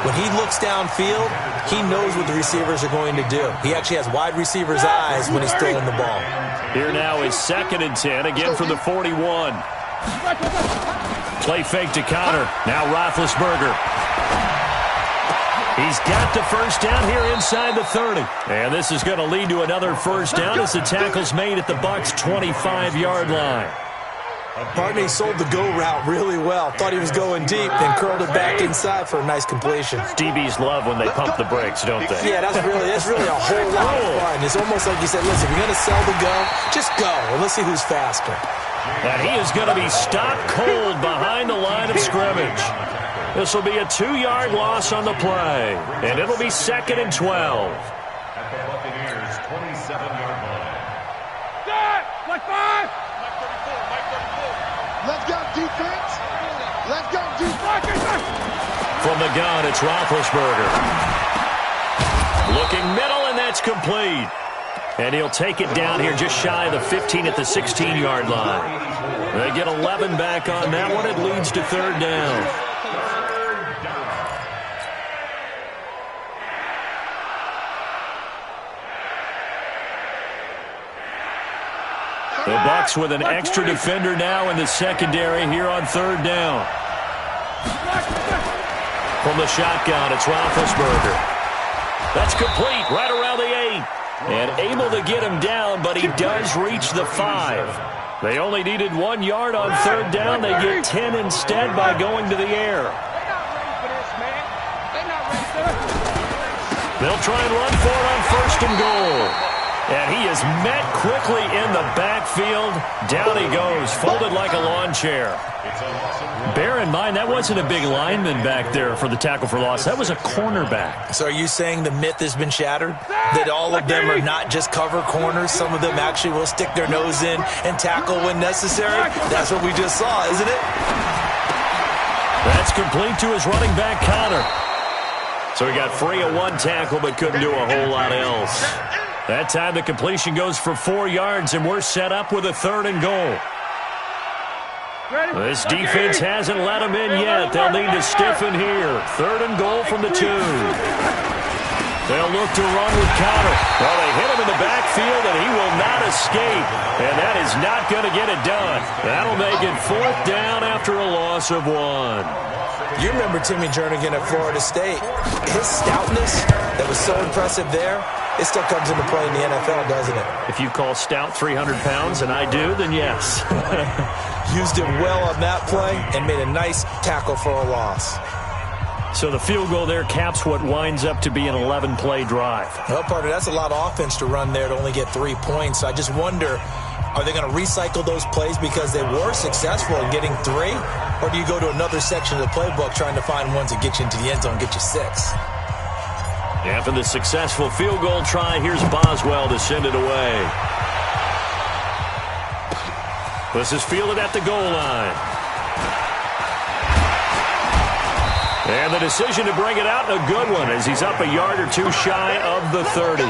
When he looks downfield, he knows what the receivers are going to do. He actually has wide receivers' eyes when he's throwing the ball. Here now is 2nd and 10, again from the 41. Play fake to Connor. Now Roethlisberger. He's got the first down here inside the 30. And this is going to lead to another first down as the tackle's made at the Bucs' 25-yard line. Barney sold the go route really well. Thought he was going deep, then curled it back inside for a nice completion. DBs love when they pump the brakes, don't they? Yeah, that's really a whole lot of fun. It's almost like you said, listen, we're going to sell the go. Just go, and let's see who's faster. And he is going to be stopped cold behind the line of scrimmage. This will be a 2-yard loss on the play, and it'll be 2nd and 12. At the Buccaneers' 27-yard line. Like 5. Let's go, defense. Let's go, defense. From the gun, it's Roethlisberger. Looking middle, and that's complete. And he'll take it down here just shy of the 15 at the 16-yard line. They get 11 back on that one. It leads to 3rd down. The Bucs with an extra defender now in the secondary here on 3rd down. From the shotgun, it's Roethlisberger. That's complete right around the 8. And able to get him down, but he does reach the 5. They only needed 1 yard on 3rd down. They get 10 instead by going to the air. They'll try and run for it on 1st and goal. And he is met quickly in the backfield. Down he goes, folded like a lawn chair. Bear in mind, that wasn't a big lineman back there for the tackle for loss. That was a cornerback. So are you saying the myth has been shattered? That all of them are not just cover corners? Some of them actually will stick their nose in and tackle when necessary? That's what we just saw, isn't it? That's complete to his running back, Connor. So he got free of 1 tackle but couldn't do a whole lot else. That time the completion goes for 4 yards, and we're set up with a 3rd and goal. This defense hasn't let them in yet. They'll need to stiffen here. 3rd and goal from the 2. They'll look to run with Connor. Well, they hit him in the backfield, and he will not escape. And that is not going to get it done. That'll make it 4th down after a loss of 1. You remember Timmy Jernigan at Florida State. His stoutness that was so impressive there, it still comes into play in the NFL, doesn't it? If you call stout 300 pounds, and I do, then yes. Used it well on that play and made a nice tackle for a loss. So the field goal there caps what winds up to be an 11-play drive. Well, partner, that's a lot of offense to run there to only get 3 points. I just wonder, are they going to recycle those plays because they were successful in getting 3? Or do you go to another section of the playbook trying to find ones that get you into the end zone and get you 6? After the successful field goal try, here's Boswell to send it away. This is fielded at the goal line. And the decision to bring it out, a good one, as he's up a yard or 2 shy of the 30.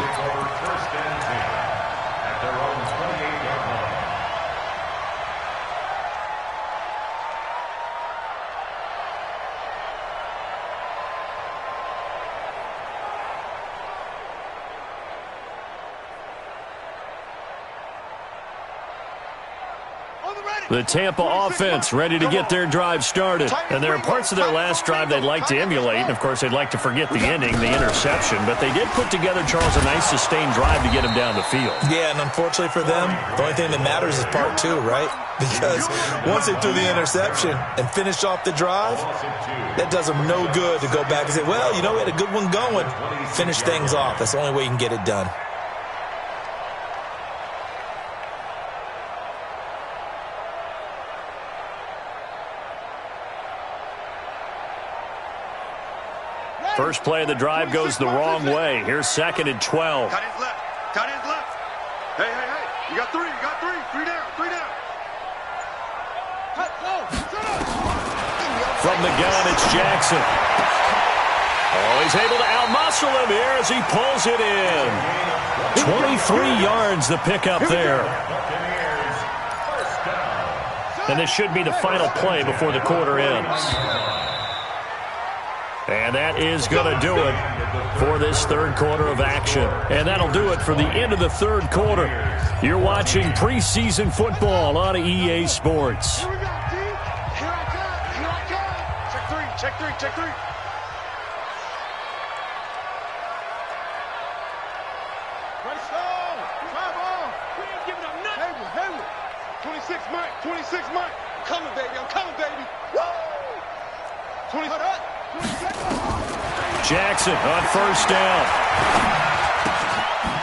On the ready. The Tampa offense ready to get their drive started. And there are parts of their last drive they'd like to emulate. And, of course, they'd like to forget the ending, the interception. But they did put together, Charles, a nice sustained drive to get him down the field. Yeah, and unfortunately for them, the only thing that matters is part two, right? Because once they threw the interception and finished off the drive, that does them no good to go back and say, well, you know, we had a good one going. Finish things off. That's the only way you can get it done. First play of the drive goes the wrong way. Here's 2nd and 12. Cut his left. Cut his left. Hey, hey, hey. You got three. You got three. Three down. Three down. From the gun, it's Jackson. Oh, he's able to outmuscle him here as he pulls it in. 23 yards the pickup there. And this should be the final play before the quarter ends. And that is going to do it for this third quarter of action. And that'll do it for the end of the third quarter. You're watching preseason football on EA Sports. Here we go, D. Here I come. Here I come. Check three. Check three. Check three. Let's go. Try ball. We ain't giving up nothing. Hayward. 26, Mike. 26, Mike. I'm coming, baby. I'm coming, baby. Woo! 20. Jackson on first down.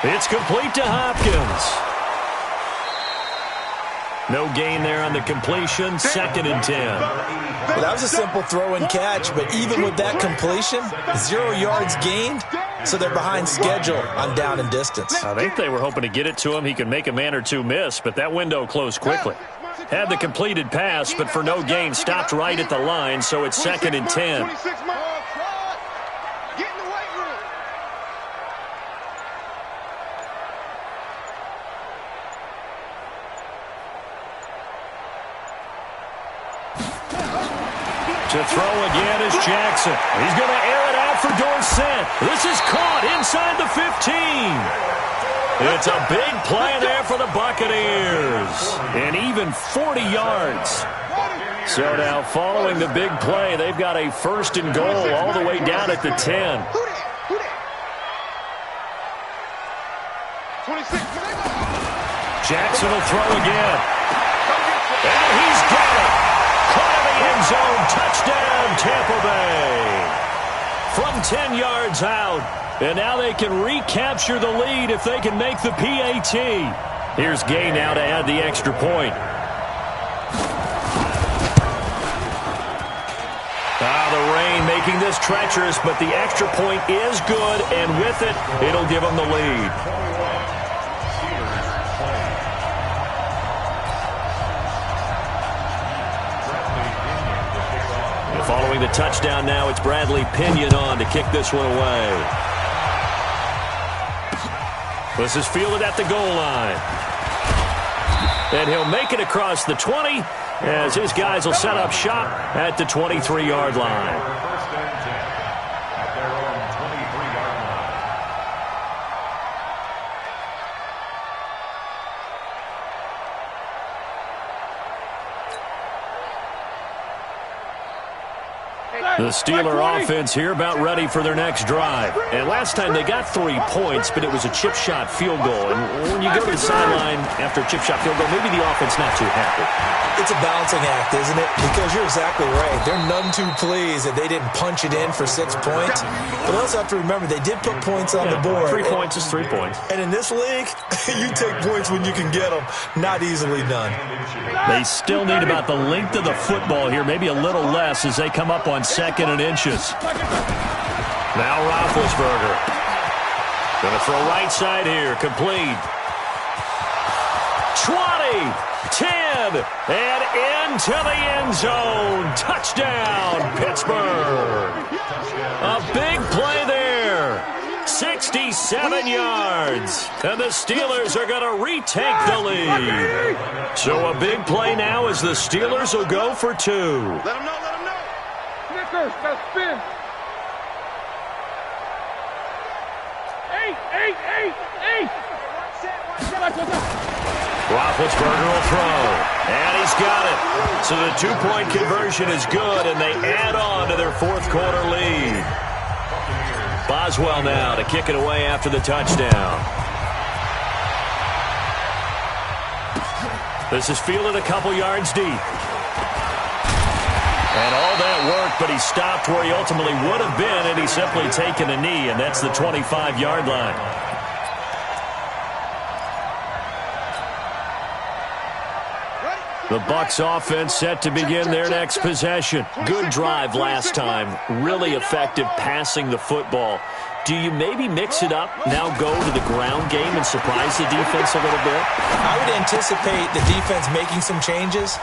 It's complete to Hopkins. No gain there on the completion. 2nd and 10. Well, that was a simple throw and catch, but even with that completion, 0 yards gained, so they're behind schedule on down and distance. I think they were hoping to get it to him. He could make a man or two miss, but that window closed quickly. Had the completed pass, but for no gain, stopped right at the line, so it's 2nd and 10. To throw again is Jackson. He's going to air it out for Dorsett. This is caught inside the 15. It's a big play there for the Buccaneers. And even 40 yards. So now following the big play, they've got a 1st and goal all the way down at the 10. Jackson will throw again. And he's got it. Caught in the end zone. Touchdown, Tampa Bay. From 10 yards out. And now they can recapture the lead if they can make the PAT. Here's Gay now to add the extra point. The rain making this treacherous, but the extra point is good, and with it, it'll give them the lead. And following the touchdown now, it's Bradley Pinion on to kick this one away. This is fielded at the goal line. And he'll make it across the 20 as his guys will set up shop at the 23-yard line. First and 10 at their own 23-yard line. The Steeler offense here about ready for their next drive. And last time they got 3 points, but it was a chip shot field goal. And when you go to the sideline after a chip shot field goal, maybe the offense not too happy. It's a balancing act, isn't it? Because you're exactly right. They're none too pleased that they didn't punch it in for 6 points. But they also have to remember they did put points on the board. 3 points is 3 points. And in this league, you take points when you can get them. Not easily done. They still need about the length of the football here, maybe a little less as they come up on 2nd and inches. Now Roethlisberger. Going to throw right side here. Complete. 20, 10, and into the end zone. Touchdown, Pittsburgh. A big play there. 67 yards. And the Steelers are going to retake the lead. So a big play now as the Steelers will go for 2. Let them know, let them know. Snickers, got to spin. 8. What's up? Roethlisberger will throw. And he's got it. So the 2-point conversion is good, and they add on to their fourth quarter lead. Boswell now to kick it away after the touchdown. This is fielded a couple yards deep. And all that work, but he stopped where he ultimately would have been had he simply taken a knee, and that's the 25-yard line. The Bucs offense set to begin their next possession. Good drive last time. Really effective passing the football. Do you maybe mix it up, now go to the ground game and surprise the defense a little bit? I would anticipate the defense making some changes,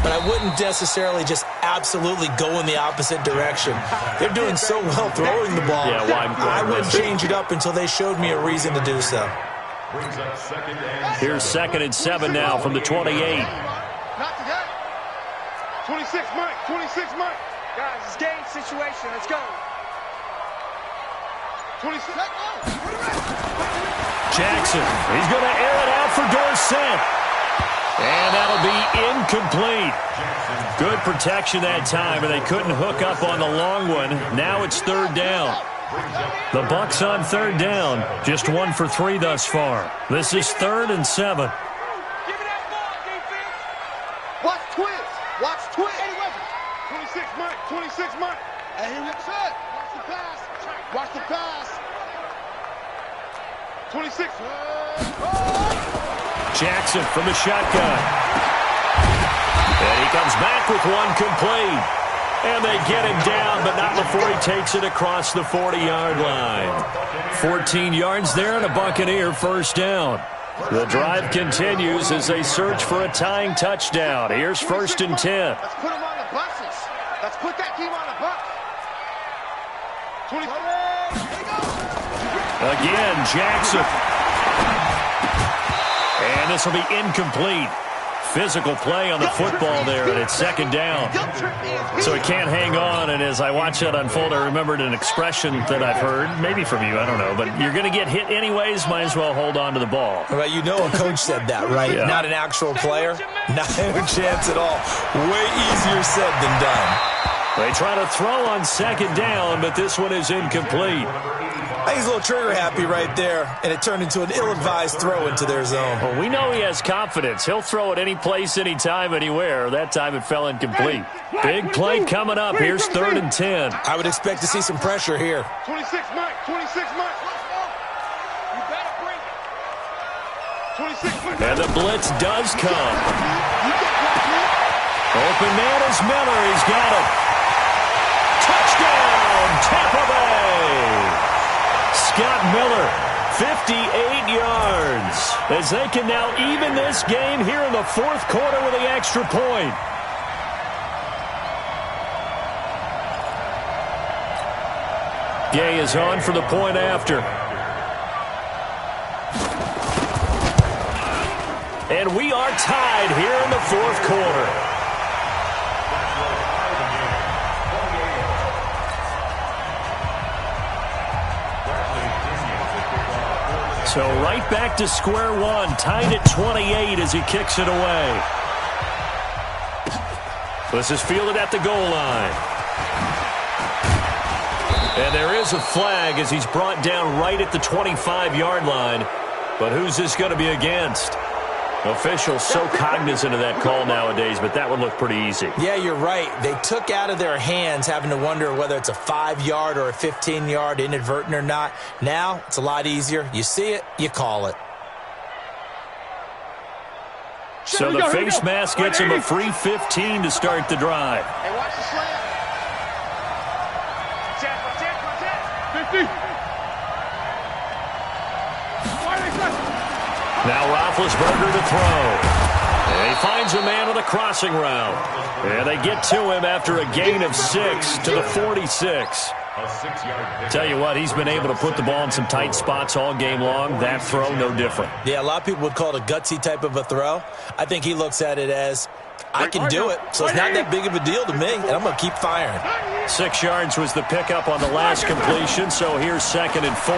but I wouldn't necessarily just absolutely go in the opposite direction. They're doing so well throwing the ball. Yeah, I wouldn't change it up until they showed me a reason to do so. Here's 2nd and 7 now from the 28. Not today. 26, Mike. 26, Mike. Guys, it's game situation. Let's go. 26. Jackson, he's going to air it out for Dorsett. And that'll be incomplete. Good protection that time, and they couldn't hook up on the long one. Now it's 3rd down. The Bucs on 3rd down. Just 1 for 3 thus far. This is 3rd and 7. Watch twins. Watch twins. 26, Mike. 26, Mike. And he looks good. Watch the pass. Watch the pass. 26. Jackson from the shotgun. And he comes back with one complete. And they get him down, but not before he takes it across the 40-yard line. 14 yards there and a Buccaneer first down. The drive continues as they search for a tying touchdown. Here's 1st and 10. Let's put them on the buses. Let's put that team on the bus. 20. Again, Jackson. And this will be incomplete. Physical play on the football there, and it's 2nd down. So he can't hang on, and as I watch that unfold, I remembered an expression that I've heard, maybe from you, I don't know, but you're going to get hit anyways, might as well hold on to the ball. Well, you know a coach said that, right? Yeah. Not an actual player. Not a chance at all. Way easier said than done. They try to throw on 2nd down, but this one is incomplete. I think he's a little trigger happy right there, and it turned into an ill-advised throw into their zone. Well, we know he has confidence. He'll throw it any place, anytime, anywhere. That time it fell incomplete. Big play coming up. Here's 3rd and 10. I would expect to see some pressure here. 26, Mike. 26, Mike. You better bring it. 26, Mike. And the blitz does come. Open man is Miller. He's got it. Touchdown, Tampa Bay. Scott Miller, 58 yards, as they can now even this game here in the 4th quarter with the extra point. Gay is on for the point after. And we are tied here in the 4th quarter. So right back to square one, tied at 28 as he kicks it away. This is fielded at the goal line. And there is a flag as he's brought down right at the 25-yard line. But who's this going to be against? Officials so cognizant of that call nowadays, but that would look pretty easy. Yeah, you're right. They took out of their hands having to wonder whether it's a 5-yard or a 15-yard inadvertent or not. Now, it's a lot easier. You see it, you call it. So the face mask gets him a free 15 to start the drive. Hey, watch the slant. 50. Now Roethlisberger to throw. And he finds a man with a crossing route. And they get to him after a gain of 6 to the 46. Tell you what, he's been able to put the ball in some tight spots all game long. That throw, no different. Yeah, a lot of people would call it a gutsy type of a throw. I think he looks at it as, I can do it, so it's not that big of a deal to me, and I'm going to keep firing. 6 yards was the pickup on the last completion, so here's 2nd and 4.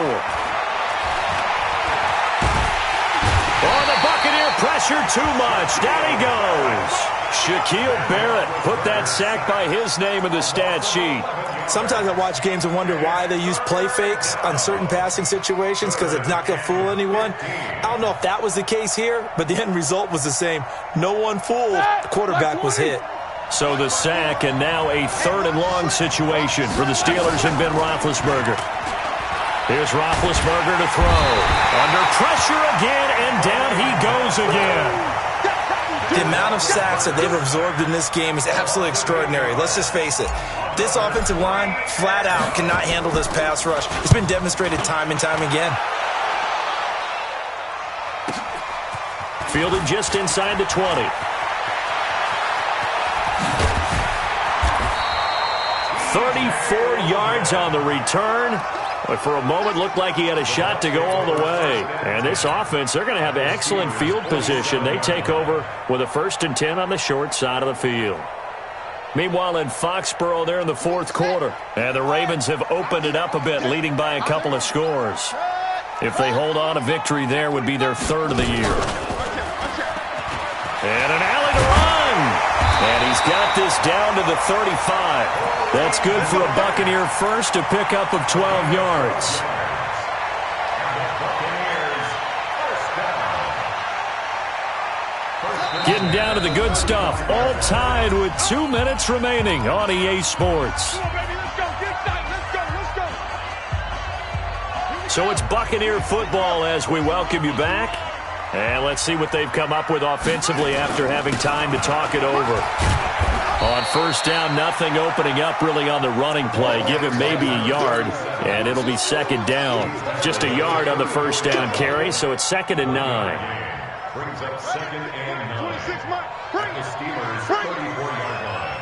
Oh, the Buccaneer press pressure too much. Down he goes. Shaquille Barrett put that sack by his name in the stat sheet. Sometimes I watch games and wonder why they use play fakes on certain passing situations because it's not going to fool anyone. I don't know if that was the case here, but the end result was the same. No one fooled. The quarterback was hit. So the sack, and now a 3rd and long situation for the Steelers and Ben Roethlisberger. Here's Roethlisberger to throw. Under pressure again, and down he goes again. The amount of sacks that they've absorbed in this game is absolutely extraordinary. Let's just face it. This offensive line, flat out, cannot handle this pass rush. It's been demonstrated time and time again. Fielded just inside the 20. 34 yards on the return. But for a moment, looked like he had a shot to go all the way. And this offense, they're going to have excellent field position. They take over with a 1st and 10 on the short side of the field. Meanwhile, in Foxborough, they're in the 4th quarter. And the Ravens have opened it up a bit, leading by a couple of scores. If they hold on, a victory there would be their 3rd of the year. And an alley to run. And he's got this down to the 35. That's good for a Buccaneer first, a pickup of 12 yards. Getting down to the good stuff. All tied with 2 minutes remaining on EA Sports. So it's Buccaneer football as we welcome you back. And let's see what they've come up with offensively after having time to talk it over. On 1st down, nothing opening up really on the running play. Give him maybe a yard, and it'll be 2nd down. Just a yard on the 1st down carry, so it's 2nd and 9. Brings up 2nd and 9. 26 Mike. Bring the Steelers 34-yard line.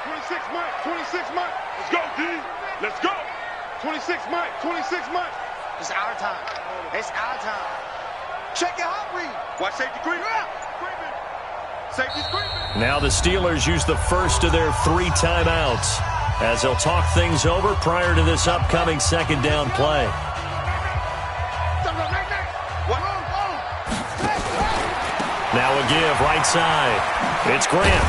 26 Mike. 26 Mike. Let's go, D. Let's go. 26 Mike. 26 Mike. It's our time. It's our time. Check your hot read. Watch safety creep. Safety creep. Now the Steelers use the first of their 3 timeouts as they'll talk things over prior to this upcoming 2nd down play. Now a give right side. It's Grant.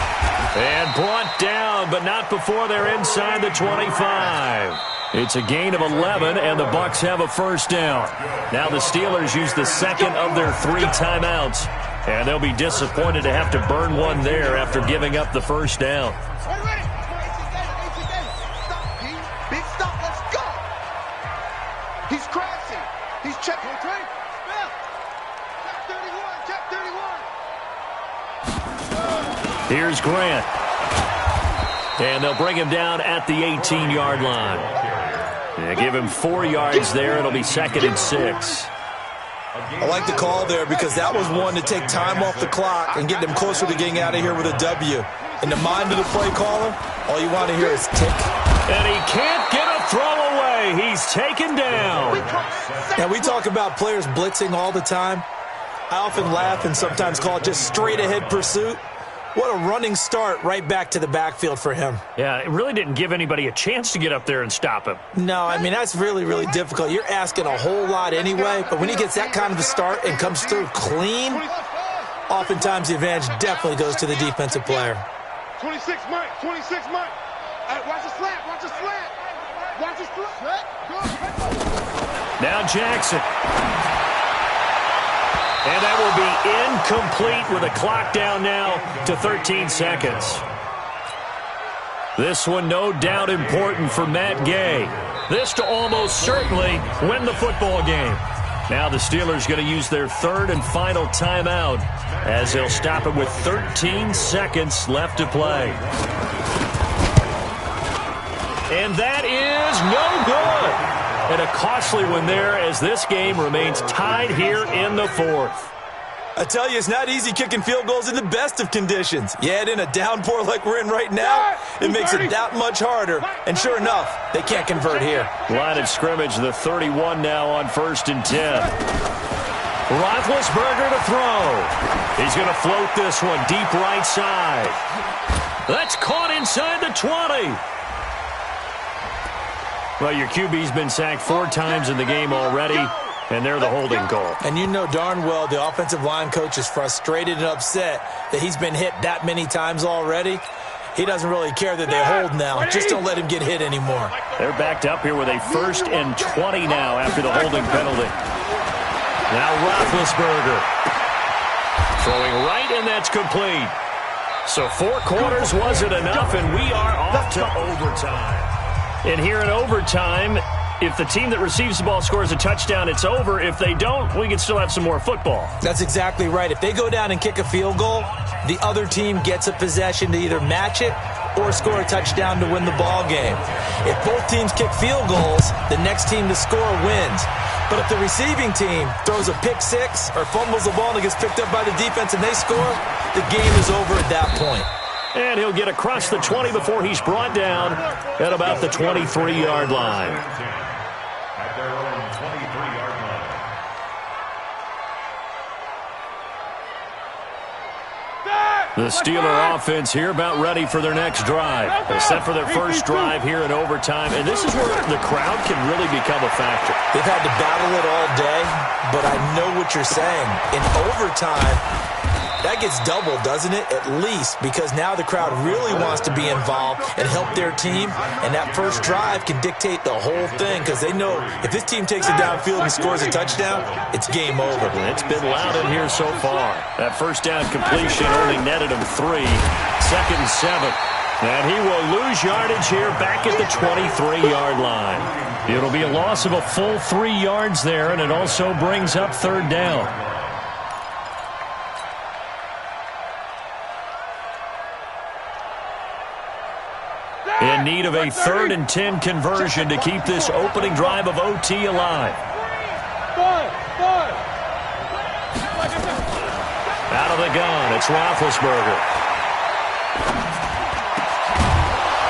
And brought down, but not before they're inside the 25. It's a gain of 11, and the Bucs have a 1st down. Now the Steelers use the 2nd of their 3 timeouts, and they'll be disappointed to have to burn one there after giving up the 1st down. Big stop, let's go. He's crashing. He's checking. Here's Grant. And they'll bring him down at the 18-yard line. They give him 4 yards there. It'll be 2nd and 6. I like the call there because that was one to take time off the clock and get them closer to getting out of here with a W. In the mind of the play caller, all you want to hear is tick. And he can't get a throw away. He's taken down. Now, we talk about players blitzing all the time. I often laugh and sometimes call it just straight-ahead pursuit. What a running start right back to the backfield for him. Yeah, it really didn't give anybody a chance to get up there and stop him. No, I mean, that's really, really difficult. You're asking a whole lot anyway, but when he gets that kind of a start and comes through clean, oftentimes the advantage definitely goes to the defensive player. 26 Mike, 26 Mike. Hey, watch the slant, watch the slant. Watch the slant. Now Jackson. And that will be incomplete with a clock down now to 13 seconds. This one no doubt important for Matt Gay. This to almost certainly win the football game. Now the Steelers going to use their 3rd and final timeout as they'll stop it with 13 seconds left to play. And that is no good. And a costly one there as this game remains tied here in the 4th. I tell you, it's not easy kicking field goals in the best of conditions. You add in a downpour like we're in right now, it makes it that much harder. And sure enough, they can't convert here. Line of scrimmage, the 31 now on 1st and 10. Roethlisberger to throw. He's going to float this one deep right side. That's caught inside the 20. Well, your QB's been sacked 4 times in the game already. And they're the holding call. And you know darn well the offensive line coach is frustrated and upset that he's been hit that many times already. He doesn't really care that they hold now. Just don't let him get hit anymore. They're backed up here with a 1st and 20 now after the holding penalty. Now Roethlisberger throwing right, and that's complete. So 4 quarters wasn't enough, and we are off to overtime. And here in overtime, if the team that receives the ball scores a touchdown, it's over. If they don't, we can still have some more football. That's exactly right. If they go down and kick a field goal, the other team gets a possession to either match it or score a touchdown to win the ball game. If both teams kick field goals, the next team to score wins. But if the receiving team throws a pick six or fumbles the ball and it gets picked up by the defense and they score, the game is over at that point. And he'll get across the 20 before he's brought down at about the 23-yard line. At their own 23-yard line. The Steeler offense here about ready for their next drive. They're set for their first drive here in overtime, and this is where the crowd can really become a factor. They've had to battle it all day, but I know what you're saying. In overtime, that gets doubled, doesn't it? At least, because now the crowd really wants to be involved and help their team, and that first drive can dictate the whole thing because they know if this team takes it downfield and scores a touchdown, it's game over. It's been loud in here so far. That first down completion only netted him 3. 2nd and 7. And he will lose yardage here back at the 23-yard line. It'll be a loss of a full 3 yards there, and it also brings up 3rd down. In need of a 3rd and 10 conversion to keep this opening drive of OT alive. Out of the gun, it's Roethlisberger.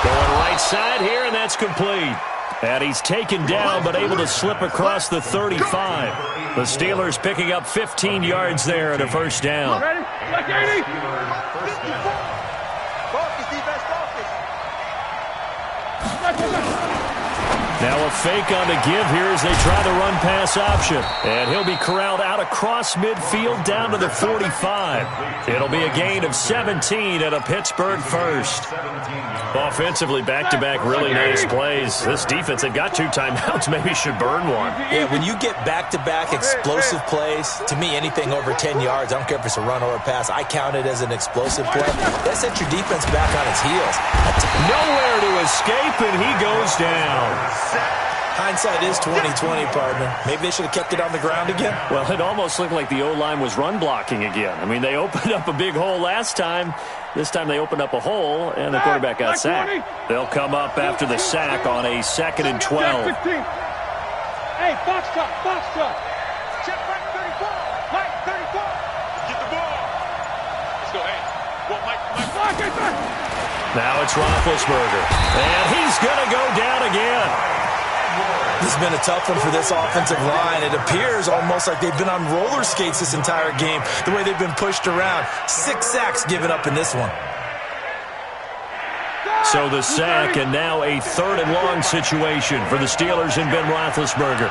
Going right side here, and that's complete. And he's taken down, but able to slip across the 35. The Steelers picking up 15 yards there at a 1st down. Now a fake on the give here as they try the run-pass option. And he'll be corralled out across midfield down to the 45. It'll be a gain of 17 at a Pittsburgh 1st. Offensively, back-to-back really nice plays. This defense, they've got 2 timeouts, maybe should burn one. Yeah, when you get back-to-back explosive plays, to me, anything over 10 yards, I don't care if it's a run or a pass, I count it as an explosive play. That sets your defense back on its heels. Nowhere to escape, and he goes down. Hindsight is 20/20, partner. Maybe they should have kept it on the ground again. Well, it almost looked like the O-line was run blocking again. I mean, they opened up a big hole last time. This time they opened up a hole, and the quarterback got sacked. They'll come up after the sack on a 2nd and 12. Hey, box truck, box truck. Check Mike 34. Mike 34. Get the ball. Let's go, hey. Well, Mike. Now it's Roethlisberger. And he's going to go down again. This has been a tough one for this offensive line. It appears almost like they've been on roller skates this entire game, the way they've been pushed around. 6 sacks given up in this one. So the sack, and now a 3rd and long situation for the Steelers and Ben Roethlisberger.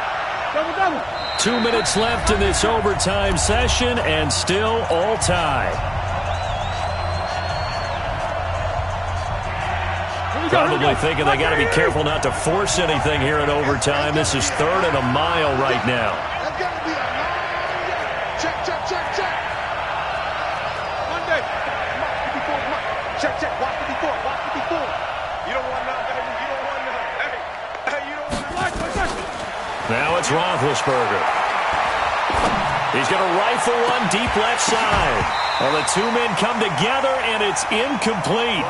2 minutes left in this overtime session, and still all tied. Probably thinking they got to be careful not to force anything here in overtime. This is 3rd and a mile right now. Check. Monday. Check. Watch 54. You don't want none, baby. You don't want none. Hey, you don't want none. Now it's Roethlisberger. He's going to rifle one deep left side. Well, the 2 men come together, and it's incomplete.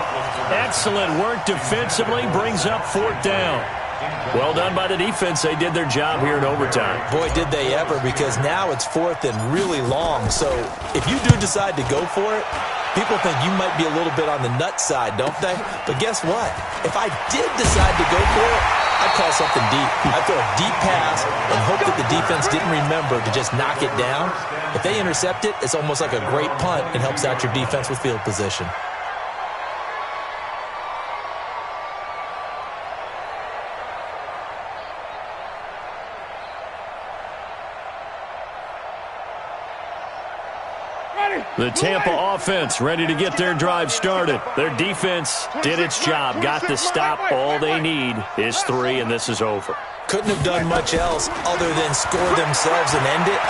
Excellent work defensively, brings up 4th down. Well done by the defense. They did their job here in overtime. Boy, did they ever, because now it's 4th and really long. So if you do decide to go for it, people think you might be a little bit on the nut side, don't they? But guess what? If I did decide to go for it, I'd call something deep. I'd throw a deep pass and hope that the defense didn't remember to just knock it down. If they intercept it, it's almost like a great punt and helps out your defense with field position. The Tampa offense ready to get their drive started. Their defense did its job, got the stop. All they need is 3, and this is over. Couldn't have done much else other than score themselves and end it.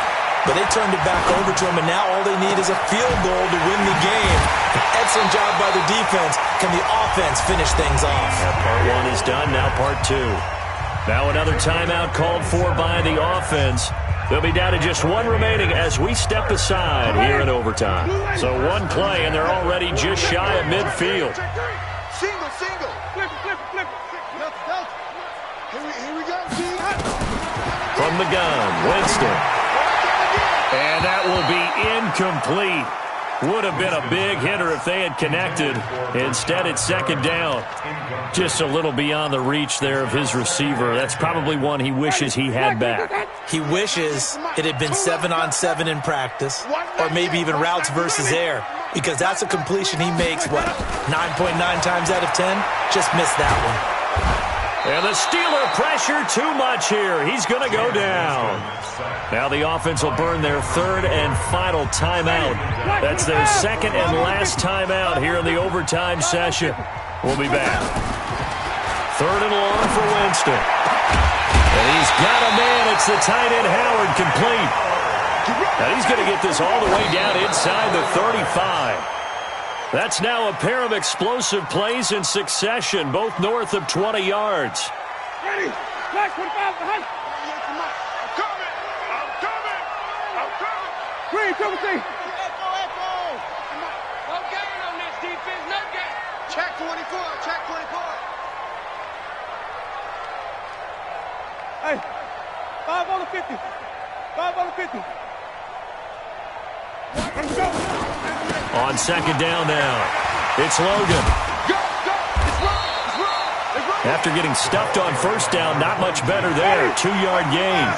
But they turned it back over to them, and now all they need is a field goal to win the game. An excellent job by the defense. Can the offense finish things off? Part 1 is done, now part 2. Now another timeout called for by the offense. They'll be down to just 1 remaining as we step aside here in overtime. So 1 play, and they're already just shy of midfield. Single. Flip it. Here we go, G. From the gun, Winston. And that will be incomplete. Would have been a big hitter if they had connected. Instead, it's 2nd down. Just a little beyond the reach there of his receiver. That's probably one he wishes he had back. He wishes it had been 7-on-7 in practice, or maybe even routes versus air, because that's a completion he makes, 9.9 times out of 10? Just missed that one. And the Steeler pressure too much here. He's going to go down. Now the offense will burn their 3rd and final timeout. That's their 2nd and last timeout here in the overtime session. We'll be back. 3rd and long for Winston. And he's got a man. It's the tight end Howard complete. Now he's going to get this all the way down inside the 35. That's now a pair of explosive plays in succession, both north of 20 yards. Ready? Flash 25 behind. I'm coming. Green, double T. Echo. No gain on this defense, no gain. Check 24. Hey, 5 on the 50. 5 on the 50. Let's go. On 2nd down now, it's Logan. After getting stuffed on 1st down, not much better there. 2-yard gain.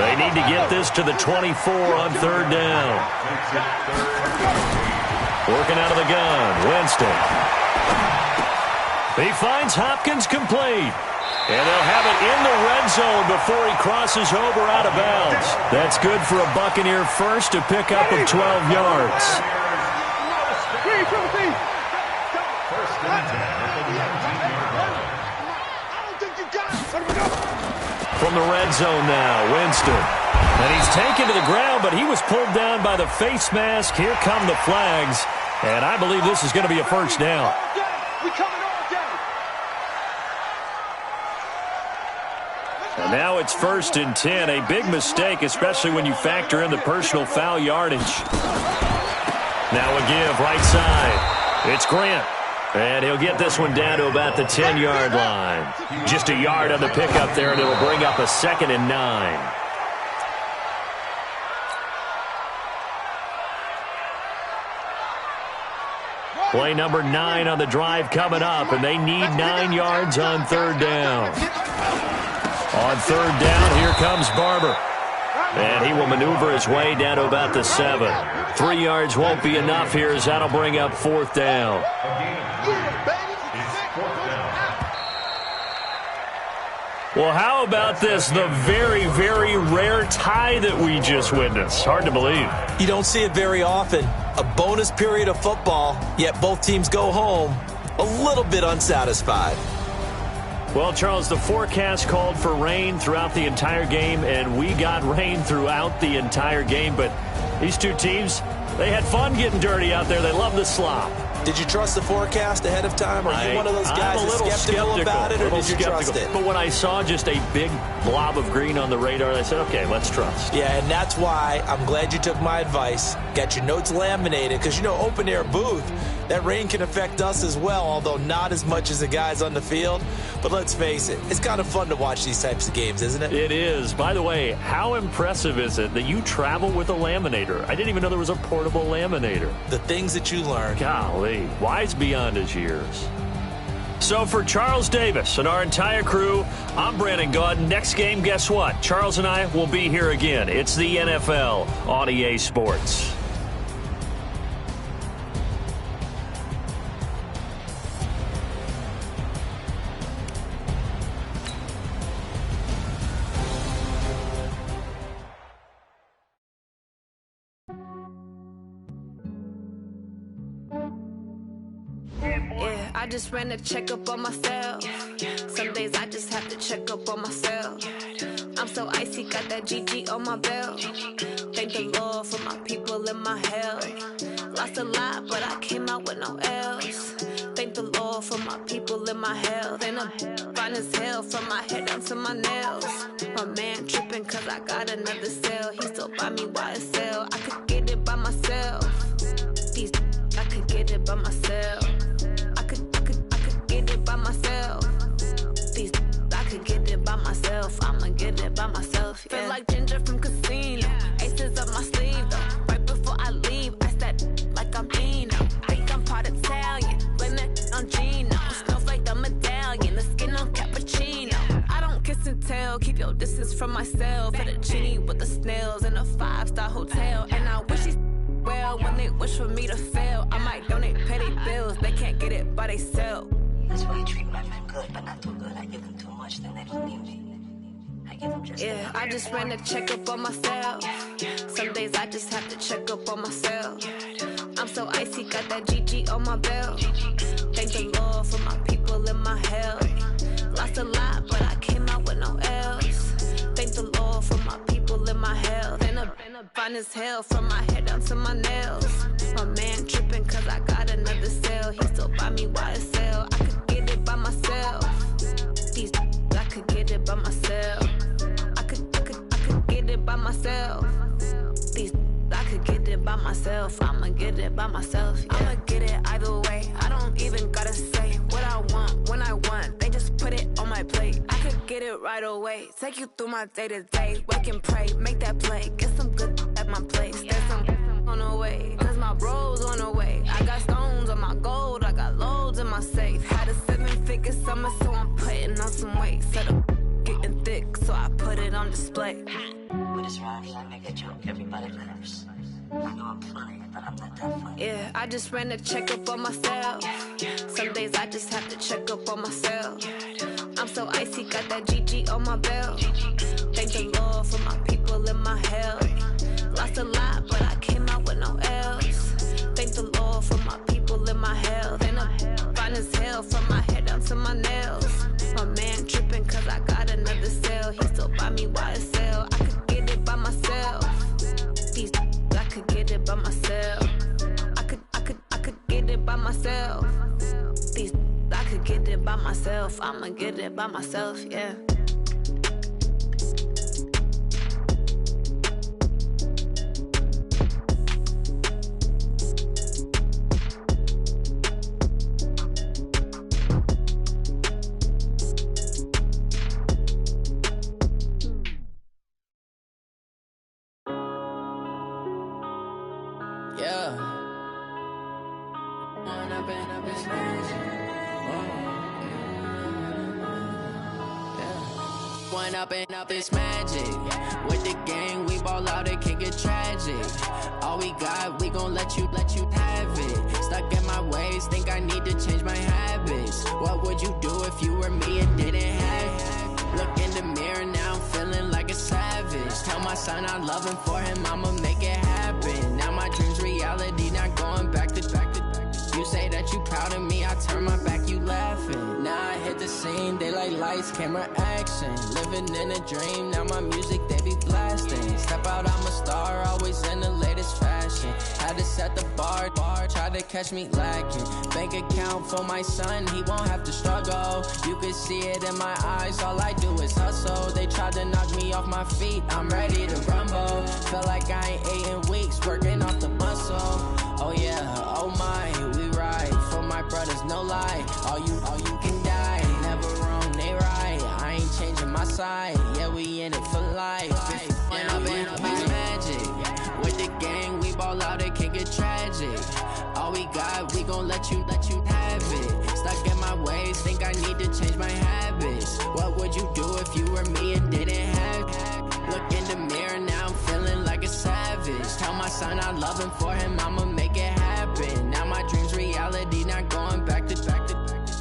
They need to get this to the 24 on 3rd down. Working out of the gun, Winston. He finds Hopkins complete. And they'll have it in the red zone before he crosses over out of bounds. That's good for a Buccaneer first to pick up of 12 yards. From the red zone now, Winston. And he's taken to the ground, but he was pulled down by the face mask. Here come the flags. And I believe this is going to be a 1st down. And now it's 1st and 10. A big mistake, especially when you factor in the personal foul yardage. Now a give, right side. It's Grant. And he'll get this one down to about the 10-yard line. Just a yard on the pickup there, and it'll bring up a 2nd and 9. Play number 9 on the drive coming up, and they need 9 yards on 3rd down. On 3rd down, here comes Barber. And he will maneuver his way down to about the 7. 3 yards won't be enough here as that'll bring up 4th down. Well, how about this? The very, very rare tie that we just witnessed. Hard to believe. You don't see it very often. A bonus period of football, yet both teams go home a little bit unsatisfied. Well, Charles, the forecast called for rain throughout the entire game, and we got rain throughout the entire game. But these two teams, they had fun getting dirty out there. They love the slop. Did you trust the forecast ahead of time? Are you one of those guys that's skeptical about it, or did you trust it? But when I saw just a big blob of green on the radar, I said, okay, let's trust. Yeah, and that's why I'm glad you took my advice. Got your notes laminated, because, you know, open-air booth, that rain can affect us as well, although not as much as the guys on the field. But let's face it, it's kind of fun to watch these types of games, isn't it? It is. By the way, how impressive is it that you travel with a laminator? I didn't even know there was a portable laminator. The things that you learn. Golly, wise beyond his years. So for Charles Davis and our entire crew, I'm Brandon Gaudin. Next game, guess what? Charles and I will be here again. It's the NFL on EA Sports. I just ran a checkup on myself. Some days I just have to check up on myself. I'm so icy, got that GG on my belt. Thank the Lord for my people in my health. Lost a lot, but I came out with no L's. Thank the Lord for my people in my health. And I'm fine as hell from my head down to my nails. My man tripping cause I got another cell. He still buy me YSL. I could get it by myself. These I could get it by myself. I could get it by myself. These I could get it by myself. I'ma get it by myself. Yeah. Feel like Ginger from Casino. Aces up my sleeve though. Right before I leave, I step like I'm Dino. Think I'm part Italian. Blame it on Gino. Snowflake the medallion. The skin on cappuccino. I don't kiss and tell. Keep your distance from myself. At a genie with the snails in a 5-star hotel. And I wish he's well when they wish for me to fail. I might donate petty bills. They can't get it by themselves. That's why I treat my men good, but not too good. I give them too much, then they don't need me. I give them just yeah, I just ran a checkup on myself. Some days I just have to check up on myself. I'm so icy, got that GG on my belt. Thank the Lord for my people in my health. Lost a lot, but I came out with no L's. Thank the Lord for my people in my health. And I'm fine as hell from my head down to my nails. My man tripping cause I got another cell. He still buy me YSL. I could get it by myself. These I could get it by myself. I could get it by myself. These I could get it by myself. I'ma get it by myself. Yeah. I'ma get it either way. I don't even gotta say what I want when I want. They just put it on my plate. I could get it right away. Take you through my day to day. Wake and pray, make that play. Get some good at my place. There's some on the way, cause my bro's on the way. I got stones on my gold. I got loads in my safe. Had a 7-figure summer, so I'm putting on some weight. Set up getting thick, so I put it on display. With this rhymes, I make a joke, everybody laughs. I know I'm funny, but I'm not that funny. Yeah, I just ran a checkup on myself. Some days I just have to check up on myself. I'm so icy, got that GG on my belt. Thank the Lord for my people in my health. Lost a lot, but I came out with no L's. Thank the Lord for my people in my health. And I'm fine as hell from my head down to my nails. My man tripping cause I got another cell. He still buy me YSL. I could get it by myself. These I could get it by myself. I could get it by myself. These I could get it by myself. I'ma get it by myself, yeah. Up it's magic. With the gang, we ball out, it can get tragic. All we got, we gon' let you have it. Stuck in my ways, think I need to change my habits. What would you do if you were me and didn't have it? Look in the mirror, now I'm feeling like a savage. Tell my son I'm loving for him, I'ma make it happen. Now my dream's reality, not going back to. You say that you proud of me, I turn my back, you laughing. Now I hit the scene, they like lights, camera, action. Living in a dream, now my music, they be blasting. Step out, I'm a star, always in the latest fashion. Had to set the bar, try to catch me lacking. Bank account for my son, he won't have to struggle. You can see it in my eyes, all I do is hustle. They tried to knock me off my feet, I'm ready to rumble. Feel like I ain't ate in weeks, working off the muscle. Oh yeah, oh my, we ride for my brothers, no lie. All you can die, never wrong, they right. I ain't changing my side, yeah, we in it for life. When I've been magic, with the gang, we ball out, it can get tragic. All we got, we gon' let you have it. Stuck in my ways, think I need to change my habits. What would you do if you were me and didn't have it? Look in the mirror, now I'm feeling like a savage. Tell my son I love him, for him I'ma make it happen. Now my dream's reality, not going back to.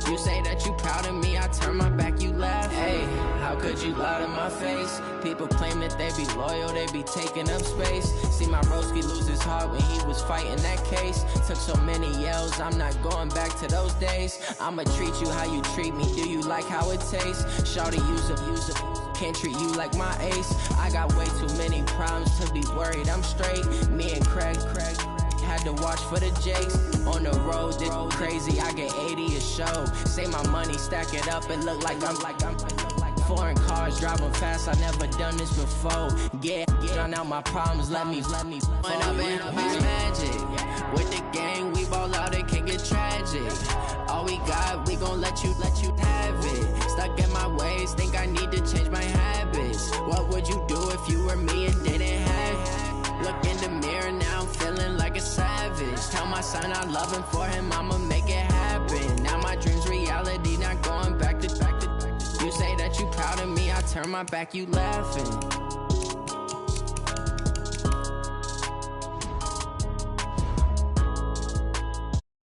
You say that you proud of me, I turn my back, you laugh. Hey, how could you you lie to my face. People claim that they be loyal, they be taking up space. See my broski lose his heart when he was fighting that case. Took so many yells, I'm not going back to those days. I'ma treat you how you treat me, do you like how it tastes? Shawty, use up, can't treat you like my ace. I got way too many problems to be worried, I'm straight. Me and Craig had to watch for the Jakes. On the road, this crazy, I get 80 a show. Say my money, stack it up, it look like I'm foreign cars, driving fast, I never done this before. Get drown out my problems, let me When up in it's magic. With the gang, we ball out, it can get tragic. All we got, we gon' let you have it. Stuck in my ways, think I need to change my habits. What would you do if you were me and didn't have it? Look in the mirror, now I'm feeling like a savage. Tell my son I love him, for him I'ma make it happen. Now my dream's reality, not going back to. You say that you proud of me, I turn my back, you laughing.